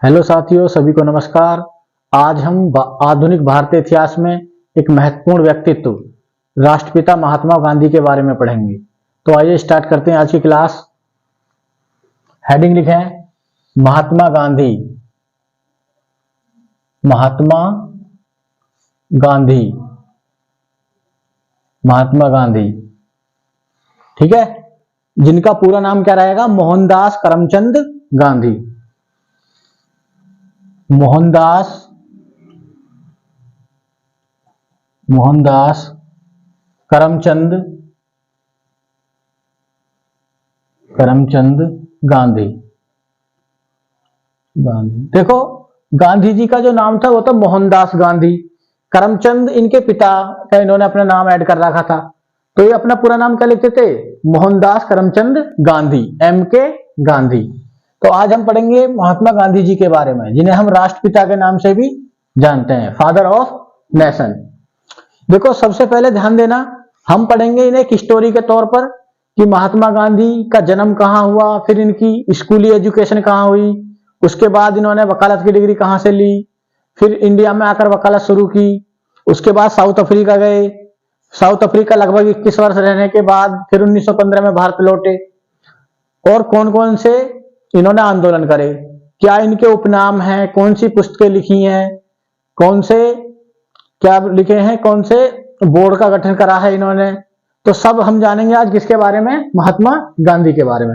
Hello साथियों, सभी को नमस्कार। आज हम आधुनिक भारतीय इतिहास में एक महत्वपूर्ण व्यक्तित्व राष्ट्रपिता महात्मा गांधी के बारे में पढ़ेंगे। तो आइए स्टार्ट करते हैं आज की क्लास। हेडिंग लिखें महात्मा गांधी। महात्मा गांधी। महात्मा गांधी, ठीक है। जिनका पूरा नाम क्या रहेगा? मोहनदास करमचंद गांधी। मोहनदास करमचंद गांधी। देखो, गांधी जी का जो नाम था वो था मोहनदास गांधी। करमचंद इनके पिता का इन्होंने अपना नाम ऐड कर रखा था, तो ये अपना पूरा नाम क्या लिखते थे? मोहनदास करमचंद गांधी, MK गांधी। तो आज हम पढ़ेंगे महात्मा गांधी जी के बारे में, जिन्हें हम राष्ट्रपिता के नाम से भी जानते हैं, फादर ऑफ नेशन। देखो, सबसे पहले ध्यान देना, हम पढ़ेंगे इन्हें एक हिस्टोरी के तौर पर कि महात्मा गांधी का जन्म कहाँ हुआ, फिर इनकी स्कूली एजुकेशन कहाँ हुई, उसके बाद इन्होंने वकालत की डिग्री कहाँ से ली, फिर इंडिया में आकर वकालत शुरू की, उसके बाद साउथ अफ्रीका गए। साउथ अफ्रीका लगभग 21 वर्ष रहने के बाद फिर 1915 में भारत लौटे। और कौन कौन से इन्होंने आंदोलन करे, क्या इनके उपनाम हैं, कौन सी पुस्तकें लिखी हैं, कौन से क्या लिखे हैं, कौन से बोर्ड का गठन करा है इन्होंने, तो सब हम जानेंगे आज किसके बारे में? महात्मा गांधी के बारे में।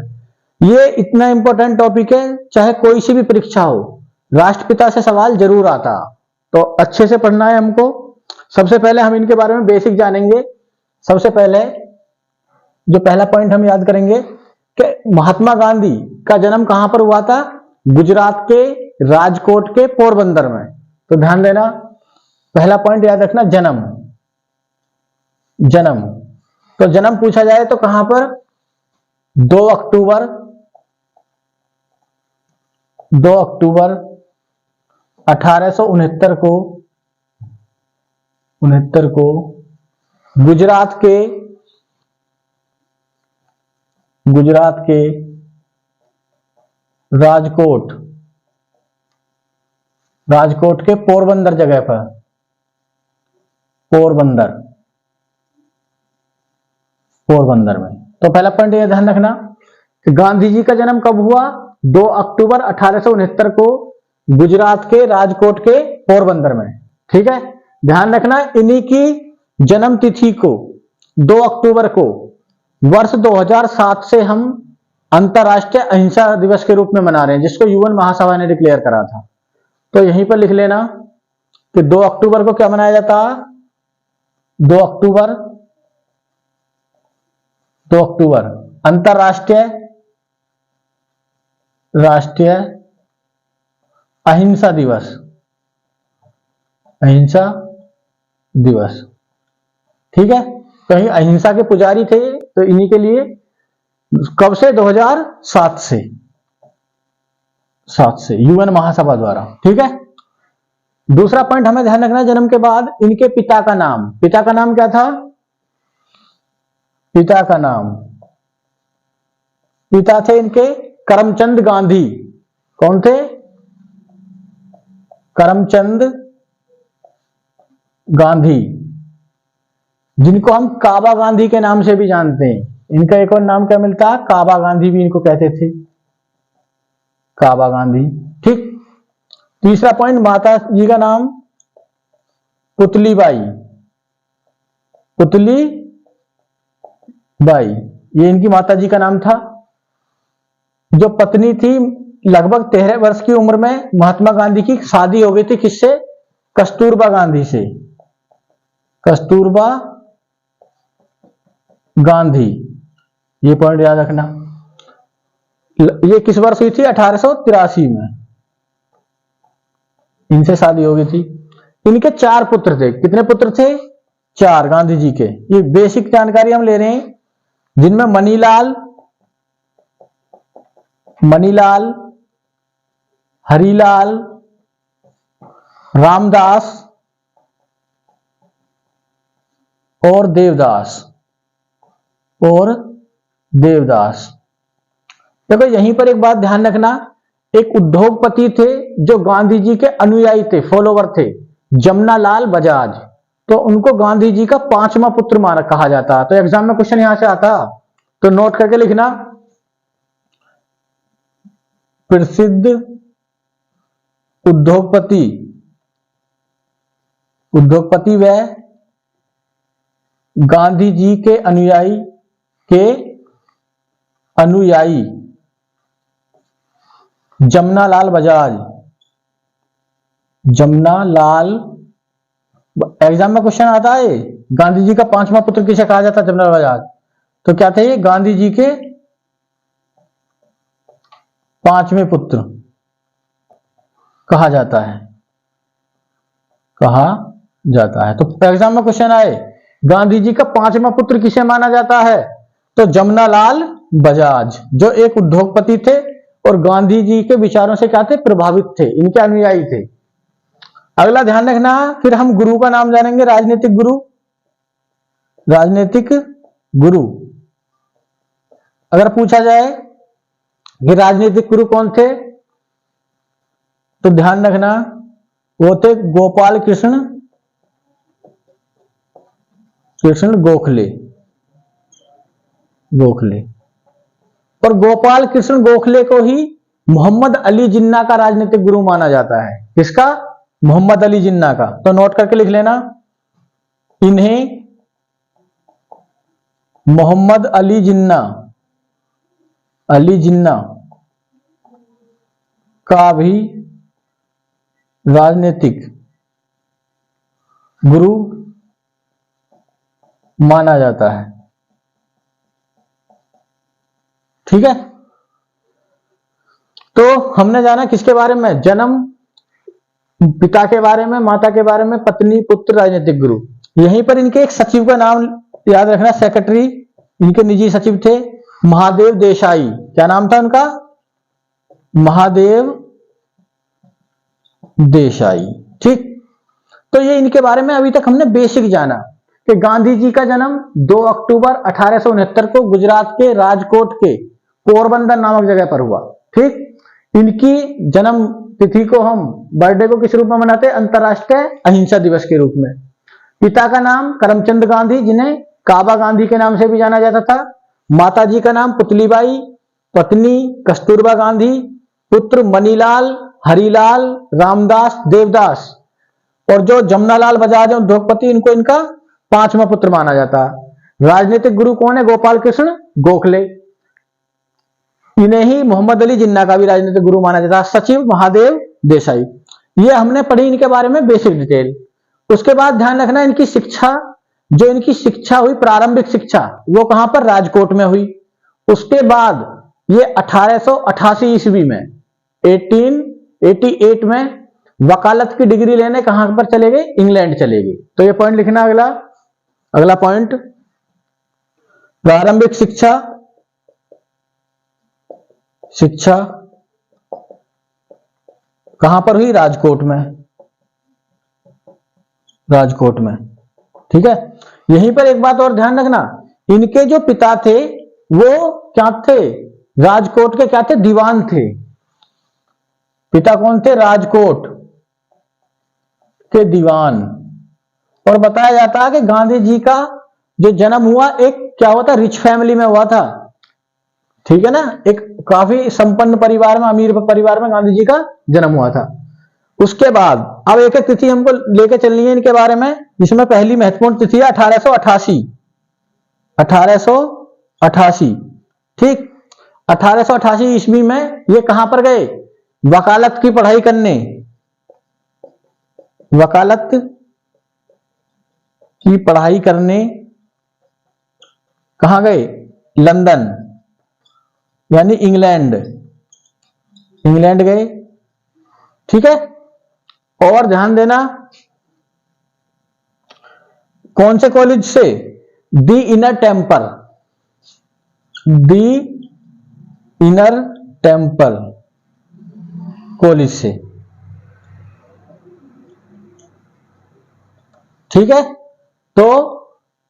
ये इतना इंपॉर्टेंट टॉपिक है, चाहे कोई सी भी परीक्षा हो, राष्ट्रपिता से सवाल जरूर आता, तो अच्छे से पढ़ना है हमको। सबसे पहले हम इनके बारे में बेसिक जानेंगे। सबसे पहले जो पहला पॉइंट हम याद करेंगे कि महात्मा गांधी का जन्म कहां पर हुआ था? गुजरात के राजकोट के पोरबंदर में। तो ध्यान देना, पहला पॉइंट याद रखना, जन्म। तो जन्म पूछा जाए तो कहां पर? 2 अक्टूबर 1869 को गुजरात के राजकोट के पोरबंदर जगह पर, पोरबंदर में। तो पहला पॉइंट यह ध्यान रखना कि गांधी जी का जन्म कब हुआ? 2 अक्टूबर 1869 को गुजरात के राजकोट के पोरबंदर में, ठीक है। ध्यान रखना, इन्हीं की जन्म तिथि को 2 अक्टूबर को वर्ष 2007 से हम अंतरराष्ट्रीय अहिंसा दिवस के रूप में मना रहे हैं, जिसको UN महासभा ने डिक्लेयर करा था। तो यहीं पर लिख लेना कि 2 अक्टूबर को क्या मनाया जाता? 2 अक्टूबर अंतरराष्ट्रीय अहिंसा दिवस, ठीक है। तो ये अहिंसा के पुजारी थे, तो इन्हीं के लिए कब से? 2007 से UN महासभा द्वारा, ठीक है। दूसरा पॉइंट हमें ध्यान रखना, जन्म के बाद इनके पिता का नाम क्या था? पिता थे इनके करमचंद गांधी। कौन थे? करमचंद गांधी, जिनको हम काबा गांधी के नाम से भी जानते हैं। इनका एक और नाम क्या मिलता? काबा गांधी भी इनको कहते थे, काबा गांधी, ठीक। तीसरा पॉइंट, माता जी का नाम पुतली बाई, ये इनकी माता जी का नाम था। जो पत्नी थी, लगभग 13 वर्ष की उम्र में महात्मा गांधी की शादी हो गई थी। किससे? कस्तूरबा गांधी से। कस्तूरबा गांधी, ये पॉइंट याद रखना। ये किस वर्ष हुई थी? 1883 में इनसे शादी हो गई थी। इनके 4 पुत्र थे। कितने पुत्र थे? 4 गांधी जी के। ये बेसिक जानकारी हम ले रहे हैं, जिनमें मणिलाल, हरिलाल, रामदास और देवदास। देखो, यहीं पर एक बात ध्यान रखना, एक उद्योगपति थे जो गांधी जी के अनुयायी थे, फॉलोवर थे, जमनालाल बजाज। तो उनको गांधी जी का 5वां पुत्र माना कहा जाता है। तो एग्जाम में क्वेश्चन यहां से आता, तो नोट करके लिखना, प्रसिद्ध उद्योगपति व गांधी जी के अनुयायी जमनालाल बजाज। एग्जाम में क्वेश्चन आता है गांधी जी का 5वां पुत्र किसे कहा जाता है? जमनालाल बजाज। तो क्या थे ये? गांधी जी के 5वें पुत्र कहा जाता है। तो एग्जाम में क्वेश्चन आए गांधी जी का 5वां पुत्र किसे माना जाता है? तो जमनालाल बजाज, जो एक उद्योगपति थे और गांधी जी के विचारों से क्या थे? प्रभावित थे, इनके अनुयायी थे। अगला ध्यान रखना, फिर हम गुरु का नाम जानेंगे, राजनीतिक गुरु। अगर पूछा जाए कि राजनीतिक गुरु कौन थे, तो ध्यान रखना वो थे गोपाल कृष्ण गोखले। और गोपाल कृष्ण गोखले को ही मोहम्मद अली जिन्ना का राजनीतिक गुरु माना जाता है। किसका? मोहम्मद अली जिन्ना का। तो नोट करके लिख लेना, इन्हें मोहम्मद अली जिन्ना का भी राजनीतिक गुरु माना जाता है। ठीक है, तो हमने जाना किसके बारे में? जन्म, पिता के बारे में, माता के बारे में, पत्नी, पुत्र, राजनीतिक गुरु। यहीं पर इनके एक सचिव का नाम याद रखना, सेक्रेटरी इनके निजी सचिव थे महादेव देसाई। क्या नाम था उनका? महादेव देसाई। ठीक, तो ये इनके बारे में अभी तक हमने बेसिक जाना कि गांधी जी का जन्म 2 अक्टूबर 1869 को गुजरात के राजकोट के पोरबंदर नामक जगह पर हुआ। ठीक, इनकी जन्म तिथि को हम बर्थडे को किस रूप में मनाते हैं? अंतरराष्ट्रीय अहिंसा दिवस के रूप में। पिता का नाम करमचंद गांधी, जिन्हें काबा गांधी के नाम से भी जाना जाता था। माता जी का नाम पुतलीबाई, पत्नी कस्तूरबा गांधी, पुत्र मनीलाल, हरिलाल, रामदास, देवदास। और जो जमनालाल बजाज है उद्योगपति, इनको इनका 5वां पुत्र माना जाता है। राजनीतिक गुरु कौन है? गोपाल कृष्ण गोखले। इन्हें ही मोहम्मद अली जिन्ना का भी राजनीतिक गुरु माना जाता है। सचिव महादेव देसाई। ये हमने पढ़ी इनके बारे में बेसिक डिटेल। उसके बाद ध्यान रखना, इनकी शिक्षा हुई, प्रारंभिक शिक्षा, वो कहां पर? राजकोट में हुई। उसके बाद ये 1888 ईस्वी में 1888 में वकालत की डिग्री लेने कहां पर चले गए? इंग्लैंड चले गए। तो ये पॉइंट लिखना। अगला पॉइंट, प्रारंभिक शिक्षा कहां पर हुई? राजकोट में। ठीक है, यहीं पर एक बात और ध्यान रखना, इनके जो पिता थे वो क्या थे? राजकोट के क्या थे? दीवान थे। पिता कौन थे? राजकोट के दीवान। और बताया जाता है कि गांधी जी का जो जन्म हुआ एक क्या हुआ था? रिच फैमिली में हुआ था। ठीक है ना, एक काफी संपन्न परिवार में, अमीर परिवार में गांधी जी का जन्म हुआ था। उसके बाद अब एक एक तिथि हमको लेके चलनी है इनके बारे में, जिसमें पहली महत्वपूर्ण तिथि है 1888। ठीक, 1888 ईस्वी में ये कहां पर गए? वकालत की पढ़ाई करने। कहां गए? लंदन, यानी इंग्लैंड गए। ठीक है, और ध्यान देना कौन से कॉलेज से? दी इनर टेम्पल कॉलेज से। ठीक है, तो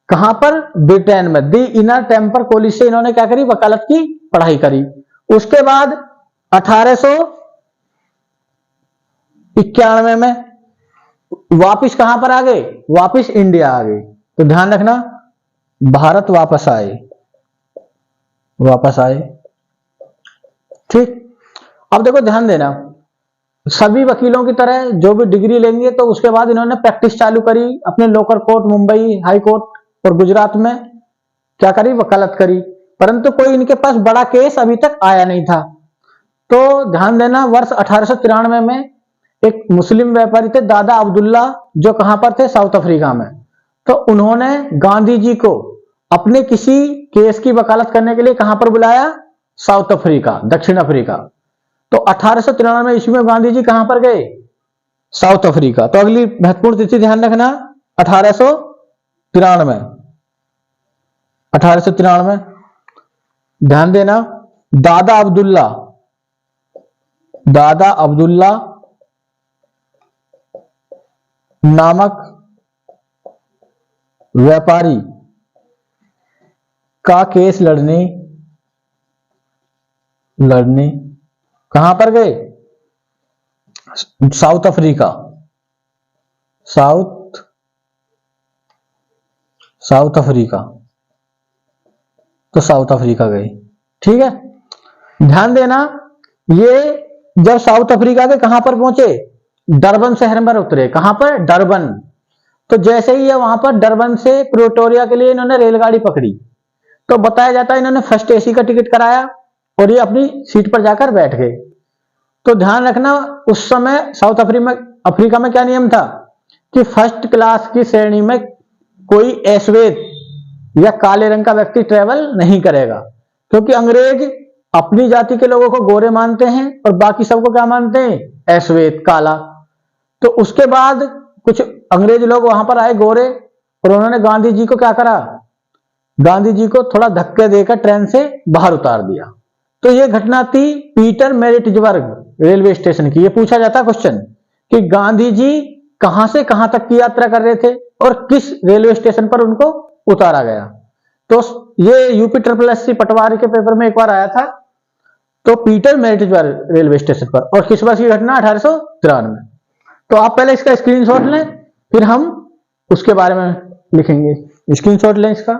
कहां पर? ब्रिटेन में दी इनर टेम्पल कॉलेज से इन्होंने क्या करी? वकालत की पढ़ाई करी। उसके बाद 91 में वापिस कहां पर आ गए, वापिस इंडिया आ गए। तो ध्यान रखना, भारत वापस आए, वापस आए। ठीक, अब देखो ध्यान देना, सभी वकीलों की तरह जो भी डिग्री लेंगे तो उसके बाद इन्होंने प्रैक्टिस चालू करी अपने local court, Mumbai high court और गुजरात में क्या करी, वकालत करी। परंतु कोई इनके पास बड़ा केस अभी तक आया नहीं था। तो ध्यान देना, वर्ष 1893 में एक मुस्लिम व्यापारी थे दादा अब्दुल्ला, जो कहां पर थे, साउथ अफ्रीका में। तो उन्होंने गांधी जी को अपने किसी केस की वकालत करने के लिए कहां पर बुलाया, साउथ अफ्रीका, दक्षिण अफ्रीका। तो 1893 ईस्वी में गांधी जी कहां पर गए, साउथ अफ्रीका। तो अगली महत्वपूर्ण तिथि ध्यान रखना, 1893, 1893 ध्यान देना, दादा अब्दुल्ला, दादा अब्दुल्ला नामक व्यापारी का केस लड़ने कहां पर गए, साउथ अफ्रीका, साउथ अफ्रीका। तो साउथ अफ्रीका गए। ठीक है, ध्यान देना, ये जब साउथ अफ्रीका के कहां पर पहुंचे, डरबन शहर पर उतरे। कहां पर, डरबन। तो जैसे ही ये वहां पर डरबन से प्रिटोरिया के लिए इन्होंने रेलगाड़ी पकड़ी, तो बताया जाता है इन्होंने फर्स्ट एसी का टिकट कराया और ये अपनी सीट पर जाकर बैठ गए। तो ध्यान रखना, उस समय साउथ अफ्रीका में क्या नियम था कि फर्स्ट क्लास की श्रेणी में कोई अश्वेत या काले रंग का व्यक्ति ट्रेवल नहीं करेगा, क्योंकि अंग्रेज अपनी जाति के लोगों को गोरे मानते हैं और बाकी सबको क्या मानते हैं, अश्वेत, काला। तो उसके बाद कुछ अंग्रेज लोग वहां पर आए, गोरे, और उन्होंने गांधी जी को क्या करा, गांधी जी को थोड़ा धक्के देकर ट्रेन से बाहर उतार दिया। तो यह घटना थी पीटर मैरिट्सबर्ग रेलवे स्टेशन की। यह पूछा जाता क्वेश्चन कि गांधी जी कहां से कहां तक की यात्रा कर रहे थे और किस रेलवे स्टेशन पर उनको उतारा गया। तो ये यूपी SSC पटवारी के पेपर में एक बार आया था। तो पीटर मैरिट्सबर्ग रेलवे स्टेशन पर, और किस वर्ष की घटना, 1893। तो आप पहले इसका स्क्रीनशॉट लें, फिर हम उसके बारे में लिखेंगे। स्क्रीनशॉट लें इसका।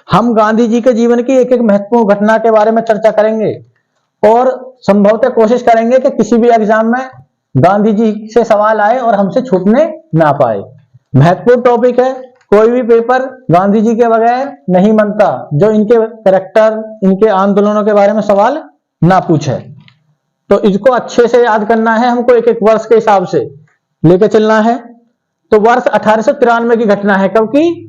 हम गांधी जी के जीवन की एक एक महत्वपूर्ण घटना के बारे में चर्चा करेंगे और संभवतः कोशिश करेंगे कि किसी भी एग्जाम में गांधी जी से सवाल आए और हमसे छूटने ना पाए। महत्वपूर्ण टॉपिक है, कोई भी पेपर गांधी जी के बगैर नहीं बनता जो इनके कैरेक्टर, इनके आंदोलनों के बारे में सवाल ना पूछे। तो इसको अच्छे से याद करना है हमको, एक एक वर्ष के हिसाब से लेकर चलना है। तो वर्ष 1893 की घटना है, कब की,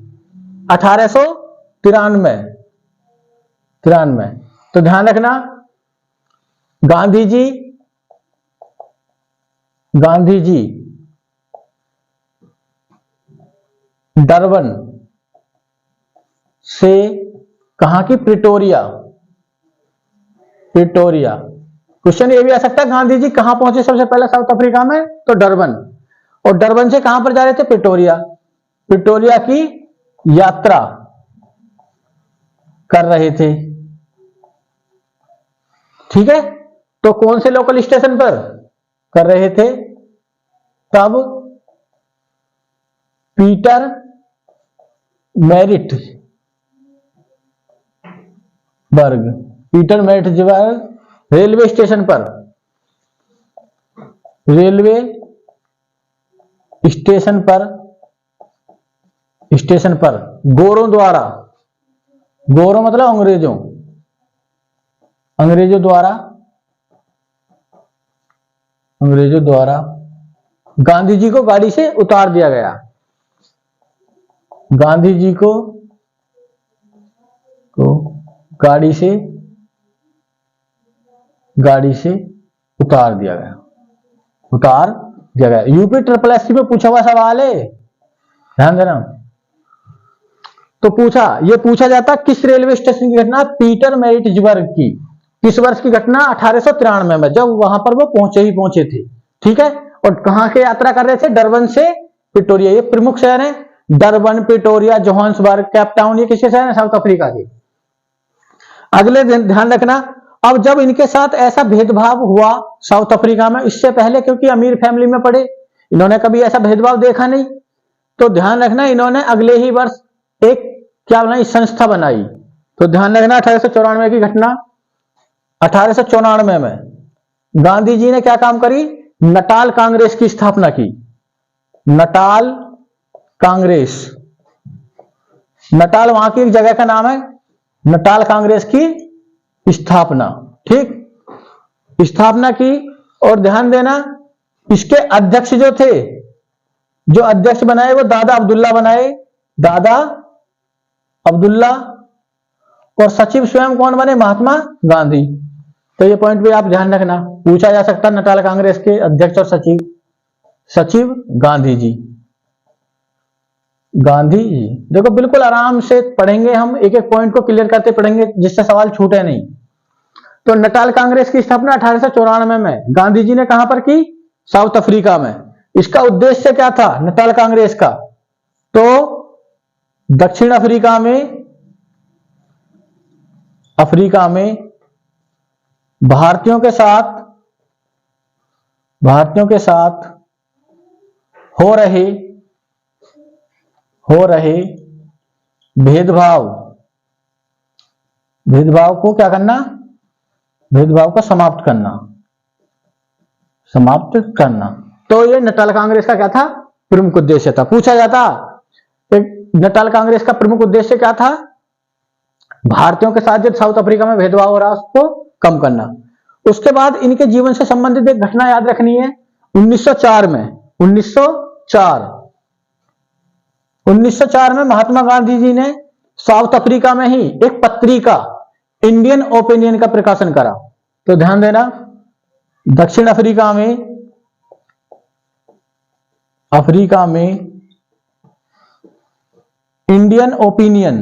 1893। तो ध्यान रखना, गांधी जी डरबन से कहां की, प्रिटोरिया। क्वेश्चन ये भी आ सकता है, गांधी जी कहां पहुंचे सबसे पहले, साउथ अफ्रीका में, तो डरबन। और डरबन से कहां पर जा रहे थे, प्रिटोरिया की यात्रा कर रहे थे। ठीक है, तो कौन से लोकल स्टेशन पर कर रहे थे, तब पीटर मैरिट्सबर्ग रेलवे स्टेशन पर गोरों द्वारा, गोरों मतलब अंग्रेजों द्वारा गांधी जी को गाड़ी से उतार दिया गया। गांधी जी को गाड़ी से उतार दिया गया। यूपी SSC में पूछा हुआ सवाल है, ध्यान देना। तो ये पूछा जाता किस रेलवे स्टेशन की घटना, पीटर मैरिट्सबर्ग की। किस वर्ष की घटना, 1893 में, जब वहां पर वो पहुंचे थे। ठीक है, और कहां के यात्रा कर रहे थे, डरबन से प्रिटोरिया। ये प्रमुख शहर है, डरबन, प्रिटोरिया, जोहान्सबर्ग, केपटाउन, ये किसके शहर है? साउथ अफ्रीका के। अगले ध्यान रखना, अब जब इनके साथ ऐसा भेदभाव हुआ साउथ अफ्रीका में, इससे पहले क्योंकि अमीर फैमिली में पढ़े, इन्होंने कभी ऐसा भेदभाव देखा नहीं, तो ध्यान रखना इन्होंने अगले ही वर्ष एक क्या बनाई? संस्था बनाई। तो ध्यान रखना 1894 की घटना। 1894 में गांधी जी ने क्या काम करी? नटाल कांग्रेस की स्थापना की। नटाल कांग्रेस, नटाल वहां की एक जगह का नाम है। नटाल कांग्रेस की स्थापना, ठीक, स्थापना की। और ध्यान देना, इसके अध्यक्ष जो थे, जो अध्यक्ष बनाए वो दादा अब्दुल्ला बनाए, दादा अब्दुल्ला। और सचिव स्वयं कौन बने? महात्मा गांधी। तो ये पॉइंट भी आप ध्यान रखना, पूछा जा सकता है। नटाल कांग्रेस के अध्यक्ष और सचिव, सचिव गांधी जी, गांधी जी। देखो बिल्कुल आराम से पढ़ेंगे हम, एक एक पॉइंट को क्लियर करते पढ़ेंगे जिससे सवाल छूटे नहीं। तो नटाल कांग्रेस की स्थापना 1894 में गांधी जी ने कहां पर की? साउथ अफ्रीका में। इसका उद्देश्य क्या था नटाल कांग्रेस का? तो दक्षिण अफ्रीका में भारतीयों के साथ हो रहे भेदभाव को क्या करना? भेदभाव को समाप्त करना। तो ये नटाल कांग्रेस का क्या था? प्रमुख उद्देश्य था। पूछा जाता नटाल कांग्रेस का प्रमुख उद्देश्य क्या था? भारतीयों के साथ जो साउथ अफ्रीका में भेदभाव हो रहा उसको कम करना। उसके बाद इनके जीवन से संबंधित एक घटना याद रखनी है। 1904 में महात्मा गांधी जी ने साउथ अफ्रीका में ही एक पत्रिका इंडियन ओपिनियन का प्रकाशन करा। तो ध्यान देना, दक्षिण अफ्रीका में इंडियन ओपिनियन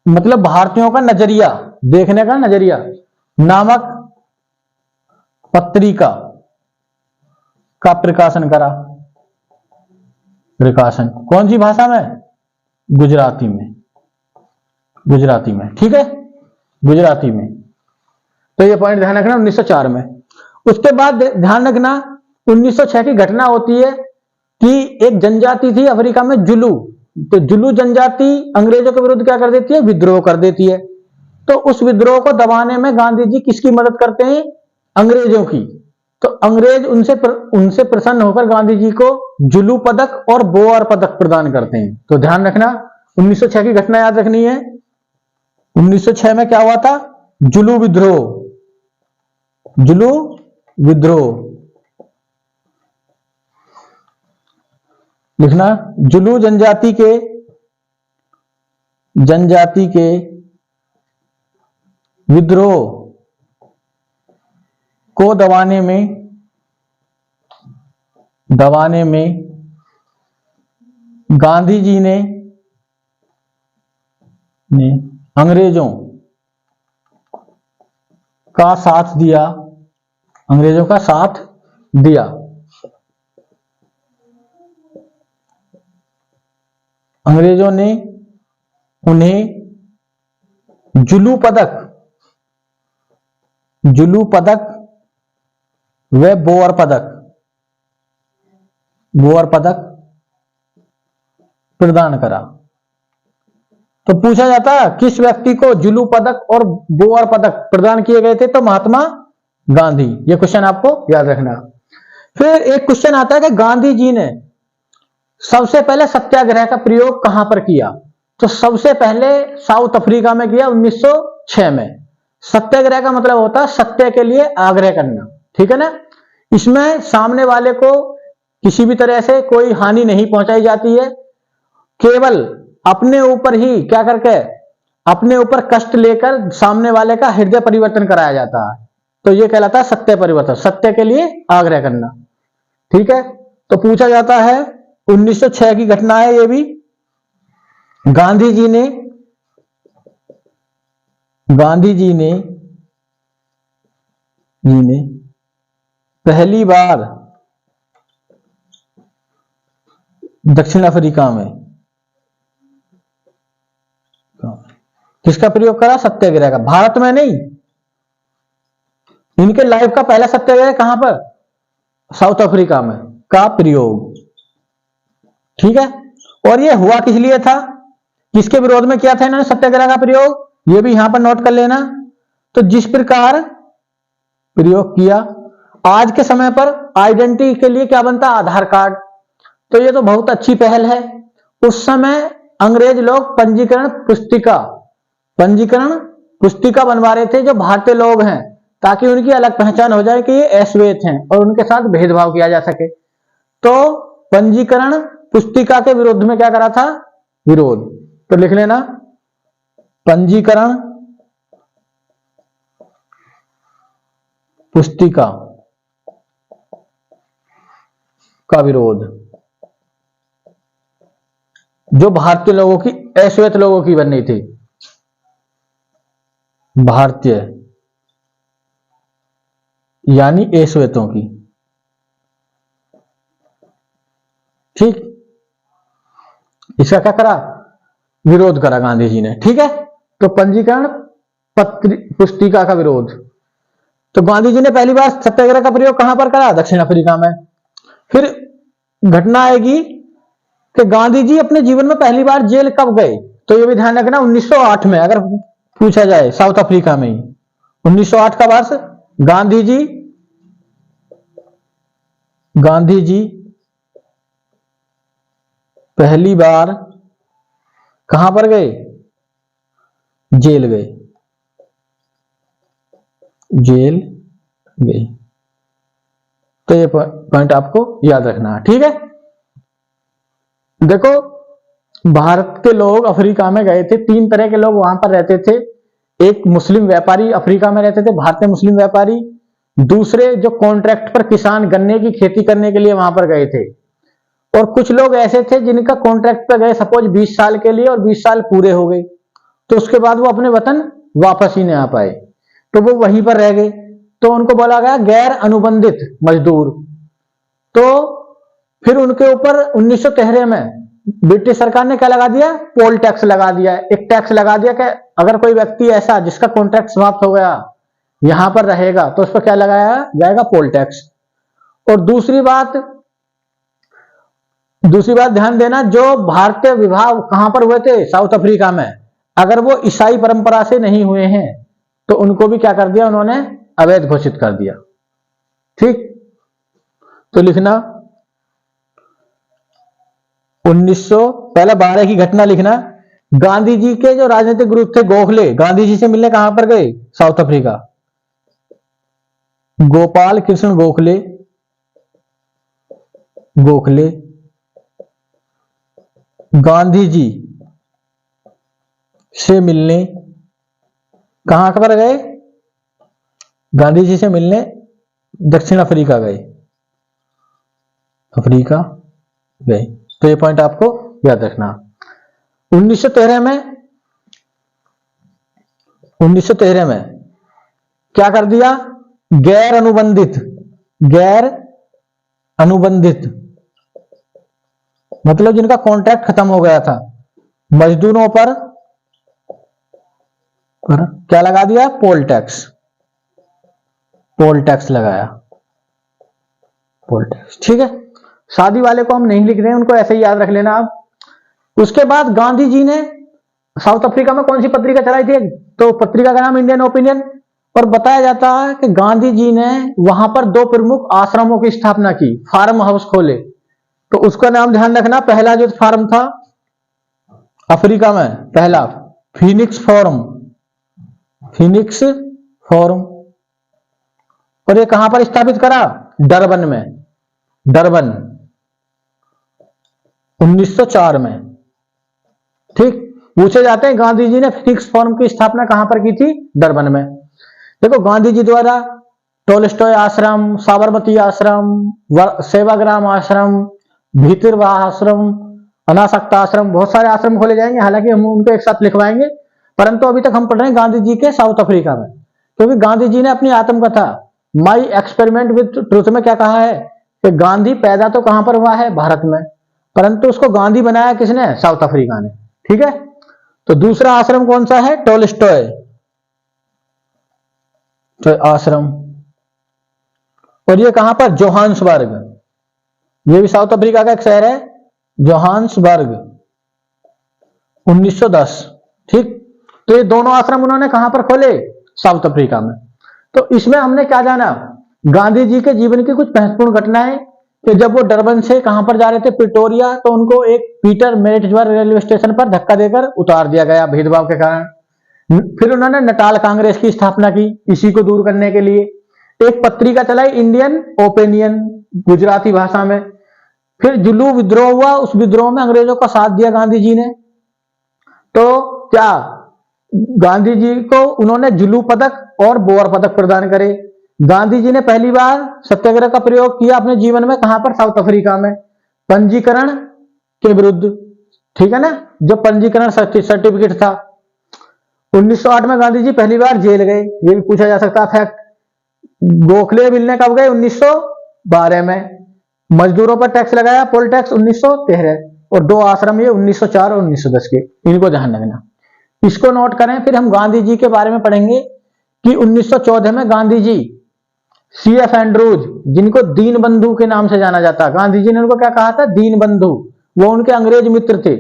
मतलब भारतीयों का नजरिया, देखने का नजरिया नामक पत्रिका का प्रकाशन करा। प्रकाशन कौन सी भाषा में? गुजराती में, ठीक है, गुजराती में। तो ये पॉइंट ध्यान रखना 1904 में। उसके बाद ध्यान रखना 1906 की घटना होती है कि एक जनजाति थी अफ्रीका में, जुलू। तो जुलू जनजाति अंग्रेजों के विरुद्ध क्या कर देती है? विद्रोह कर देती है। तो उस विद्रोह को दबाने में गांधी जी किसकी मदद करते हैं? अंग्रेजों की। तो अंग्रेज उनसे प्रसन्न होकर गांधी जी को जुलू पदक और बोअर पदक प्रदान करते हैं। तो ध्यान रखना 1906 की घटना याद रखनी है। 1906 में क्या हुआ था? जुलू विद्रोह लिखना। जुलू जनजाति के विद्रोह को दबाने में गांधी जी ने अंग्रेजों का साथ दिया। अंग्रेजों ने उन्हें जुलू पदक व बोअर पदक प्रदान करा। तो पूछा जाता है किस व्यक्ति को जुलू पदक और बोअर पदक प्रदान किए गए थे? तो महात्मा गांधी। ये क्वेश्चन आपको याद रखना। फिर एक क्वेश्चन आता है कि गांधी जी ने सबसे पहले सत्याग्रह का प्रयोग कहां पर किया? तो सबसे पहले साउथ अफ्रीका में किया 1906 में। सत्याग्रह का मतलब होता है सत्य के लिए आग्रह करना, ठीक है ना। इसमें सामने वाले को किसी भी तरह से कोई हानि नहीं पहुंचाई जाती है, केवल अपने ऊपर ही क्या करके, अपने ऊपर कष्ट लेकर सामने वाले का हृदय परिवर्तन कराया जाता है। तो यह कहलाता है सत्य परिवर्तन, सत्य के लिए आग्रह करना, ठीक है। तो पूछा जाता है 1906 की घटना है ये भी। गांधी जी ने पहली बार दक्षिण अफ्रीका में किसका प्रयोग करा? सत्याग्रह का। भारत में नहीं, इनके लाइफ का पहला सत्याग्रह कहां पर? साउथ अफ्रीका में का प्रयोग। ठीक है, और ये हुआ किस लिए था, किसके विरोध में किया था इन्होंने सत्याग्रह का प्रयोग, ये भी यहां पर नोट कर लेना। तो जिस प्रकार प्रयोग किया, आज के समय पर आइडेंटिटी के लिए क्या बनता? आधार कार्ड। तो ये तो बहुत अच्छी पहल है। उस समय अंग्रेज लोग पंजीकरण पुस्तिका बनवा रहे थे जो भारतीय लोग हैं, ताकि उनकी अलग पहचान हो जाए कि ये अश्वेत हैं और उनके साथ भेदभाव किया जा सके। तो पंजीकरण पुस्तिका के विरोध में क्या करा था? विरोध। तो लिख लेना, पंजीकरण पुस्तिका का विरोध, जो भारतीय लोगों की, अश्वेत लोगों की बननी थी, भारतीय यानी अश्वेतों की। ठीक, इसका क्या करा? विरोध करा गांधी जी ने। ठीक है, तो पंजीकरण पुस्तिका का विरोध। तो गांधी जी ने पहली बार सत्याग्रह का प्रयोग कहां पर करा? दक्षिण अफ्रीका में। फिर घटना आएगी कि गांधी जी अपने जीवन में पहली बार जेल कब गए? तो ये भी ध्यान रखना, 1908 में, अगर पूछा जाए, साउथ अफ्रीका में ही। 1908 का वर्ष गांधी जी पहली बार कहां पर गए? जेल गए। तो ये पॉइंट आपको याद रखना है। ठीक है, देखो, भारत के लोग अफ्रीका में गए थे, तीन तरह के लोग वहां पर रहते थे। एक मुस्लिम व्यापारी अफ्रीका में रहते थे, भारतीय मुस्लिम व्यापारी। दूसरे जो कॉन्ट्रैक्ट पर किसान गन्ने की खेती करने के लिए वहां पर गए थे। और कुछ लोग ऐसे थे जिनका कॉन्ट्रैक्ट पर गए सपोज 20 साल के लिए, और 20 साल पूरे हो गए, तो उसके बाद वो अपने वतन वापस ही नहीं आ पाए, तो वो वहीं पर रह गए। तो उनको बोला गया गैर अनुबंधित मजदूर। तो फिर उनके ऊपर 1913 में ब्रिटिश सरकार ने क्या लगा दिया? पोल टैक्स लगा दिया। एक टैक्स लगा दिया कि अगर कोई व्यक्ति ऐसा जिसका कॉन्ट्रैक्ट समाप्त हो गया यहां पर रहेगा तो उस पर क्या लगाया जाएगा? Poll tax. और दूसरी बात ध्यान देना, जो भारतीय विवाह कहां पर हुए थे? साउथ अफ्रीका में। अगर वो ईसाई परंपरा से नहीं हुए हैं तो उनको भी क्या कर दिया उन्होंने? अवैध घोषित कर दिया। ठीक, तो लिखना 1900, पहले 12 की घटना लिखना। गांधी जी के जो राजनीतिक गुरु थे गोखले, गांधी जी से मिलने कहां पर गए? South Africa. गोपाल कृष्ण गोखले गांधी जी से मिलने कहां पर गए? गांधी जी से मिलने दक्षिण अफ्रीका गए। तो ये पॉइंट आपको याद रखना। 1913 में क्या कर दिया? गैर अनुबंधित मतलब जिनका कॉन्ट्रैक्ट खत्म हो गया था, मजदूरों पर क्या लगा दिया? पोल टैक्स लगाया। Poll tax. ठीक है, शादी वाले को हम नहीं लिख रहे हैं, उनको ऐसे ही याद रख लेना आप। उसके बाद गांधी जी ने साउथ अफ्रीका में कौन सी पत्रिका चलाई थी? तो पत्रिका का नाम इंडियन ओपिनियन। और बताया जाता है कि गांधी जी ने वहां पर 2 प्रमुख आश्रमों की स्थापना की, फार्म हाउस खोले। तो उसका नाम ध्यान रखना, पहला जो फार्म था अफ्रीका में, पहला फीनिक्स फॉर्म। और ये कहां पर स्थापित करा? डरबन में। 1904 में। ठीक, पूछे जाते हैं गांधी जी ने फिनिक्स फॉर्म की स्थापना कहां पर की थी? डरबन में। देखो, गांधी जी द्वारा टोल्स्टॉय आश्रम, साबरमती आश्रम, सेवाग्राम आश्रम, भीतरवाह आश्रम, अनासक्ता आश्रम, बहुत सारे आश्रम खोले जाएंगे। हालांकि हम उनको एक साथ लिखवाएंगे, परंतु अभी तक हम पढ़ रहे हैं गांधी जी के साउथ अफ्रीका में, क्योंकि गांधी जी ने अपनी आत्मकथा माई एक्सपेरिमेंट विथ ट्रुथ में क्या कहा है कि गांधी पैदा तो कहां पर हुआ है, भारत में, परंतु उसको गांधी बनाया किसने, साउथ अफ्रीका ने। ठीक है, तो दूसरा आश्रम कौन सा है, टोल्स्टॉय आश्रम, और ये कहां पर, जोहान्सबर्ग, ये भी साउथ अफ्रीका का एक शहर है, जोहान्सबर्ग, 1910। ठीक, तो ये दोनों आश्रम उन्होंने कहां पर खोले, साउथ अफ्रीका में। तो इसमें हमने क्या जाना, गांधी जी के जीवन की कुछ महत्वपूर्ण घटनाएं, कि जब वो डरबन से कहां पर जा रहे थे, प्रिटोरिया, तो उनको एक पीटर मेरिट्सबर्ग रेलवे स्टेशन पर धक्का देकर उतार दिया गया भेदभाव के कारण। फिर उन्होंने नटाल कांग्रेस की स्थापना की इसी को दूर करने के लिए। एक पत्रिका चलाई इंडियन ओपिनियन, गुजराती भाषा में। फिर जुलू विद्रोह हुआ, उस विद्रोह में अंग्रेजों का साथ दिया गांधी जी ने। तो क्या गांधी जी को उन्होंने जुलू पदक और बोअर पदक प्रदान करे। गांधी जी ने पहली बार सत्याग्रह का प्रयोग किया अपने जीवन में, कहां पर, साउथ अफ्रीका में, पंजीकरण के विरुद्ध। ठीक है ना, जो पंजीकरण सर्टिफिकेट था। 1908 में गांधी जी पहली बार जेल गए, ये भी पूछा जा सकता फैक्ट। गोखले मिलने कब गए, 1912 में। मजदूरों पर टैक्स लगाया, पोल टैक्स, 1913। और दो आश्रम ये 1904 और 1910 के, इनको ध्यान रखना, इसको नोट करें। फिर हम गांधी जी के बारे में पढ़ेंगे कि 1914 में गांधी जी CF एंड्रूज, जिनको दीन बंधु के नाम से जाना जाता है, गांधी जी ने उनको क्या कहा था, दीन बंधु, वो उनके अंग्रेज मित्र थे।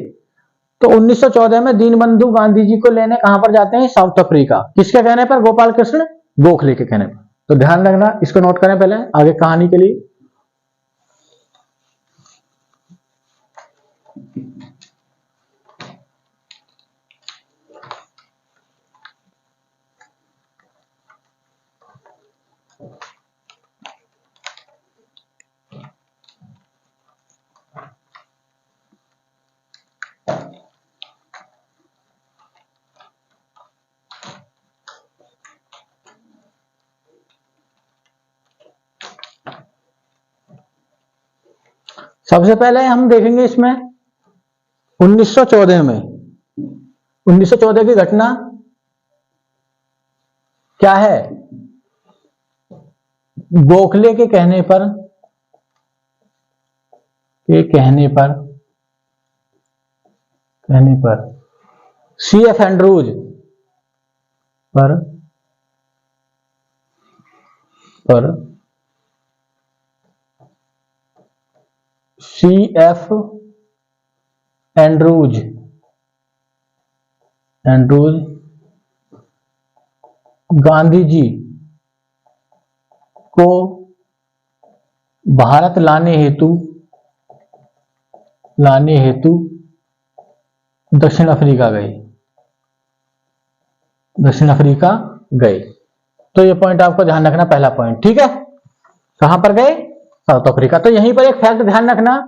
तो 1914 में दीन बंधु गांधी जी को लेने कहां पर जाते हैं, साउथ अफ्रीका, किसके कहने पर, गोपाल कृष्ण गोखले के कहने पर। तो ध्यान रखना, इसको नोट करें पहले आगे कहानी के लिए। सबसे पहले हम देखेंगे इसमें 1914 में, 1914 की घटना क्या है, गोखले के कहने पर, CF एंड्रूज पर CF एंड्रूज गांधी जी को भारत लाने हेतु दक्षिण अफ्रीका गए। तो ये पॉइंट आपको ध्यान रखना, पहला पॉइंट। ठीक है, कहां पर गए, साउथ अफ्रीका। तो यहीं पर एक फैक्ट ध्यान रखना,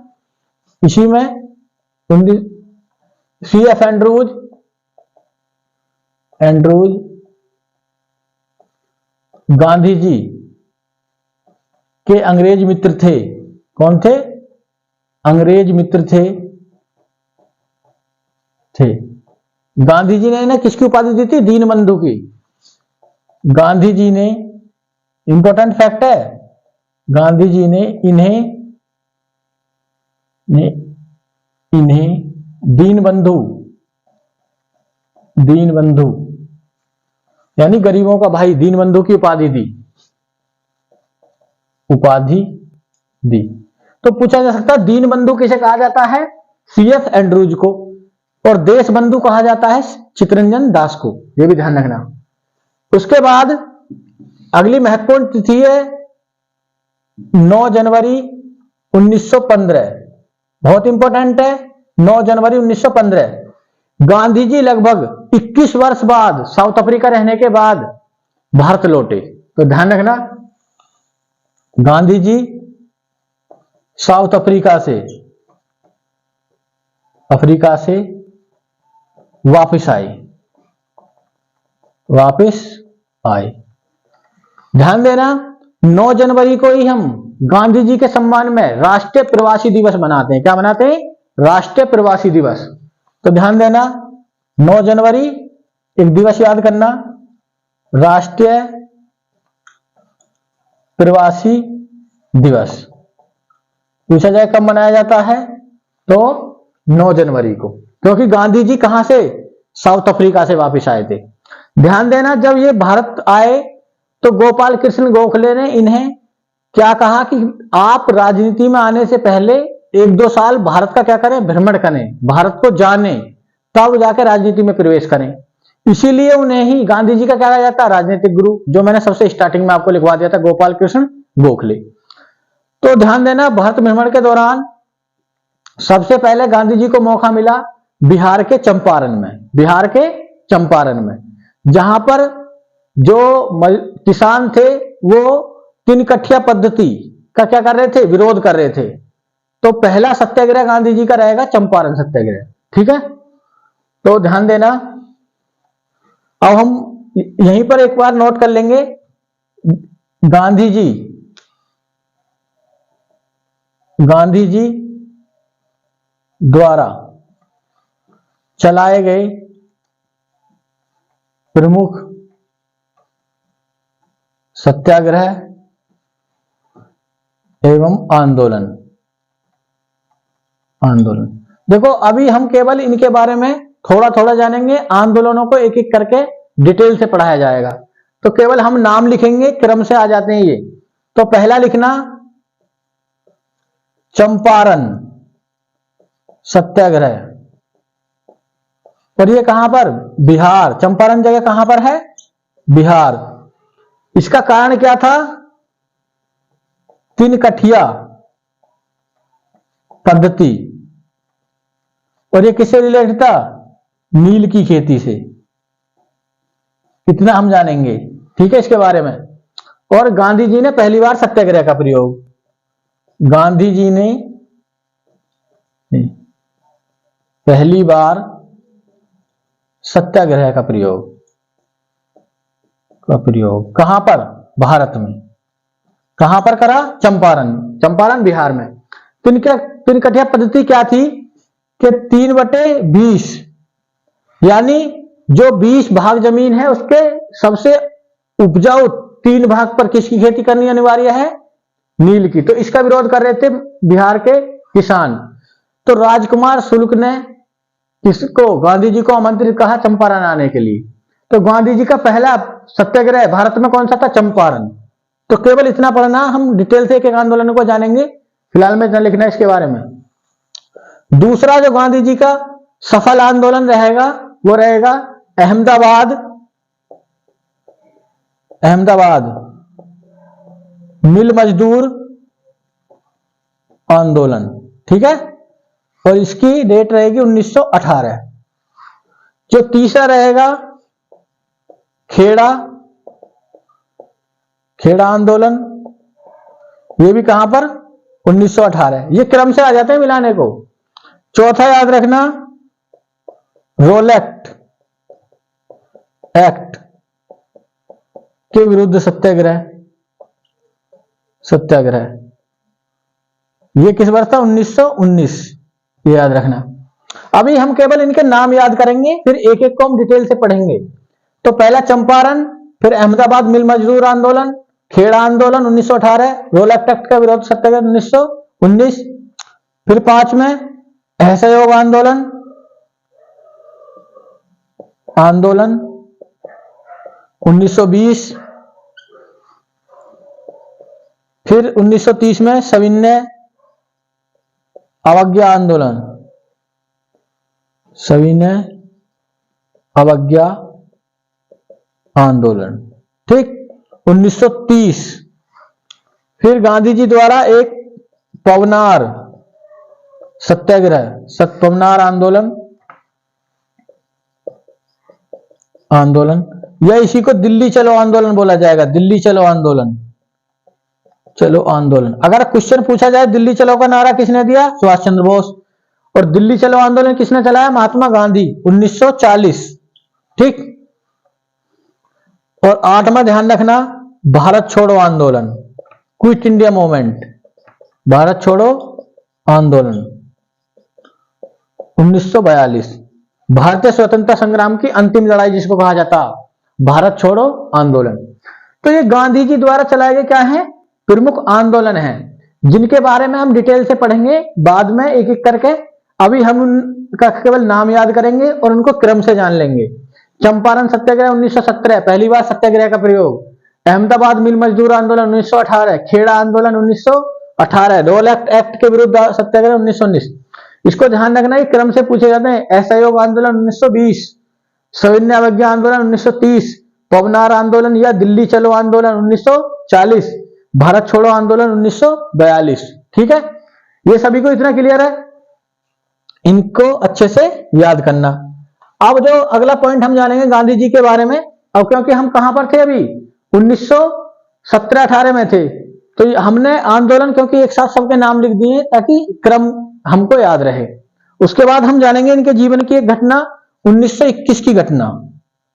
इसी में CF एंड्रूज गांधी जी के अंग्रेज मित्र थे। कौन थे, अंग्रेज मित्र थे। गांधी जी ने इन्हें किसकी उपाधि दी थी, दीन बंधु की। गांधी जी ने, इंपॉर्टेंट फैक्ट है, गांधी जी ने इन्हें दीन बंधु यानी गरीबों का भाई, दीन बंधु की उपाधि दी। तो पूछा जा सकता है दीन बंधु किसे कहा जाता है, CF एंड्रूज को, और देश बंधु कहा जाता है चित्तरंजन दास को, यह भी ध्यान रखना। उसके बाद अगली महत्वपूर्ण तिथि है 9 जनवरी 1915, बहुत इंपॉर्टेंट है। 9 जनवरी 1915 गांधी जी लगभग 21 वर्ष बाद, साउथ अफ्रीका रहने के बाद भारत लौटे। तो ध्यान रखना, गांधी जी साउथ अफ्रीका से वापस आए। ध्यान देना, 9 जनवरी को ही हम गांधी जी के सम्मान में राष्ट्रीय प्रवासी दिवस मनाते हैं। क्या मनाते हैं, राष्ट्रीय प्रवासी दिवस। तो ध्यान देना, 9 जनवरी एक दिवस याद करना, राष्ट्रीय प्रवासी दिवस पूछा जाए कब मनाया जाता है, तो 9 जनवरी को, क्योंकि गांधी जी कहां से, साउथ अफ्रीका से वापस आए थे। ध्यान देना, जब ये भारत आए तो गोपाल कृष्ण गोखले ने इन्हें क्या कहा कि आप राजनीति में आने से पहले 1-2 साल भारत का क्या करें, भ्रमण करें, भारत को जानें, तब जाकर राजनीति में प्रवेश करें। इसीलिए उन्हें ही गांधी जी का क्या कहा जाता है, राजनीतिक गुरु, जो मैंने सबसे स्टार्टिंग में आपको लिखवा दिया था, गोपाल कृष्ण गोखले। तो ध्यान देना, भारत भ्रमण के दौरान सबसे पहले गांधी जी को मौका मिला बिहार के चंपारण में, बिहार के चंपारण में, जहां पर जो किसान थे वो 3 कठिया पद्धति का क्या कर रहे थे, विरोध कर रहे थे। तो पहला सत्याग्रह गांधी जी का रहेगा चंपारण सत्याग्रह। ठीक है, तो ध्यान देना। अब हम यहीं पर एक बार नोट कर लेंगे, गांधी जी द्वारा चलाए गए प्रमुख सत्याग्रह एवं आंदोलन। देखो, अभी हम केवल इनके बारे में थोड़ा थोड़ा जानेंगे, आंदोलनों को एक एक करके डिटेल से पढ़ाया जाएगा। तो केवल हम नाम लिखेंगे, क्रम से आ जाते हैं ये। तो पहला लिखना चंपारण सत्याग्रह, और ये कहां पर, बिहार। चंपारण जगह कहां पर है, बिहार। इसका कारण क्या था, 3 कठिया पद्धति, और ये किससे रिलेटेड था, नील की खेती से। इतना हम जानेंगे, ठीक है, इसके बारे में। और गांधी जी ने पहली बार सत्याग्रह का प्रयोग, गांधी जी ने पहली बार सत्याग्रह का प्रयोग कहां पर, भारत में। कहां पर करा, चंपारण बिहार में। 3 कठिया पद्धति क्या थी कि 3/20, यानी जो 20 भाग जमीन है उसके सबसे उपजाऊ 3 भाग पर किसकी खेती करनी अनिवार्य है, नील की। तो इसका विरोध कर रहे थे बिहार के किसान। तो राजकुमार शुक्ल ने किसको, गांधी जी को आमंत्रित कहा चंपारण आने के लिए। तो गांधी जी का पहला सत्याग्रह भारत में कौन सा था, चंपारण। तो केवल इतना पढ़ना, हम डिटेल से एक एक आंदोलन को जानेंगे, फिलहाल में इतना लिखना है इसके बारे में। दूसरा जो गांधी जी का सफल आंदोलन रहेगा वो रहेगा अहमदाबाद मिल मजदूर आंदोलन। ठीक है, और इसकी डेट रहेगी 1918। जो तीसरा रहेगा खेड़ा आंदोलन, ये भी कहां पर, 1918। ये क्रम से आ जाते हैं मिलाने को। चौथा याद रखना रोलेक्ट एक्ट के विरुद्ध सत्याग्रह। ये किस वर्ष था, 1919, ये याद रखना। अभी हम केवल इनके नाम याद करेंगे, फिर एक एक को हम डिटेल से पढ़ेंगे। तो पहला चंपारण, फिर अहमदाबाद मिल मजदूर आंदोलन, खेड़ा आंदोलन 1918, रोलेक्ट एक्ट का विरोध सत्याग्रह 1919, फिर 5 में असहयोग आंदोलन 1920, फिर 1930 में सविनय अवज्ञा आंदोलन। ठीक, 1930। फिर गांधी जी द्वारा एक पवनार सत्याग्रह, पवनार आंदोलन, या इसी को दिल्ली चलो आंदोलन बोला जाएगा। दिल्ली चलो आंदोलन। अगर क्वेश्चन पूछा जाए दिल्ली चलो का नारा किसने दिया, सुभाष चंद्र बोस। और दिल्ली चलो आंदोलन किसने चलाया, महात्मा गांधी, 1940। ठीक, और 8वां ध्यान रखना भारत छोड़ो आंदोलन, क्विट इंडिया मूवमेंट, भारत छोड़ो आंदोलन 1942। भारतीय स्वतंत्रता संग्राम की अंतिम लड़ाई जिसको कहा जाता, भारत छोड़ो आंदोलन। तो ये गांधी जी द्वारा चलाए गए क्या है, प्रमुख आंदोलन हैं जिनके बारे में हम डिटेल से पढ़ेंगे बाद में एक एक करके। अभी हम उनका केवल नाम याद करेंगे और उनको क्रम से जान लेंगे। चंपारण सत्याग्रह 1917 पहली बार सत्याग्रह का प्रयोग। अहमदाबाद मिल मजदूर आंदोलन 1918, खेड़ा आंदोलन 1918, रोल एक्ट के विरुद्ध सत्याग्रह 1919। इसको ध्यान रखना है, क्रम से पूछे जाते हैं। असहयोग आंदोलन 1920, सविनय अवज्ञा आंदोलन 1930, पवनार आंदोलन या दिल्ली चलो आंदोलन 1940, भारत छोड़ो आंदोलन 1942। ठीक है, ये सभी को इतना क्लियर है, इनको अच्छे से याद करना। अब जो अगला पॉइंट हम जानेंगे गांधी जी के बारे में। अब क्योंकि हम कहां पर थे, अभी 1917-18 में थे, तो हमने आंदोलन क्योंकि एक साथ सबके नाम लिख दिए ताकि क्रम हमको याद रहे। उसके बाद हम जानेंगे इनके जीवन की एक घटना, 1921 की घटना,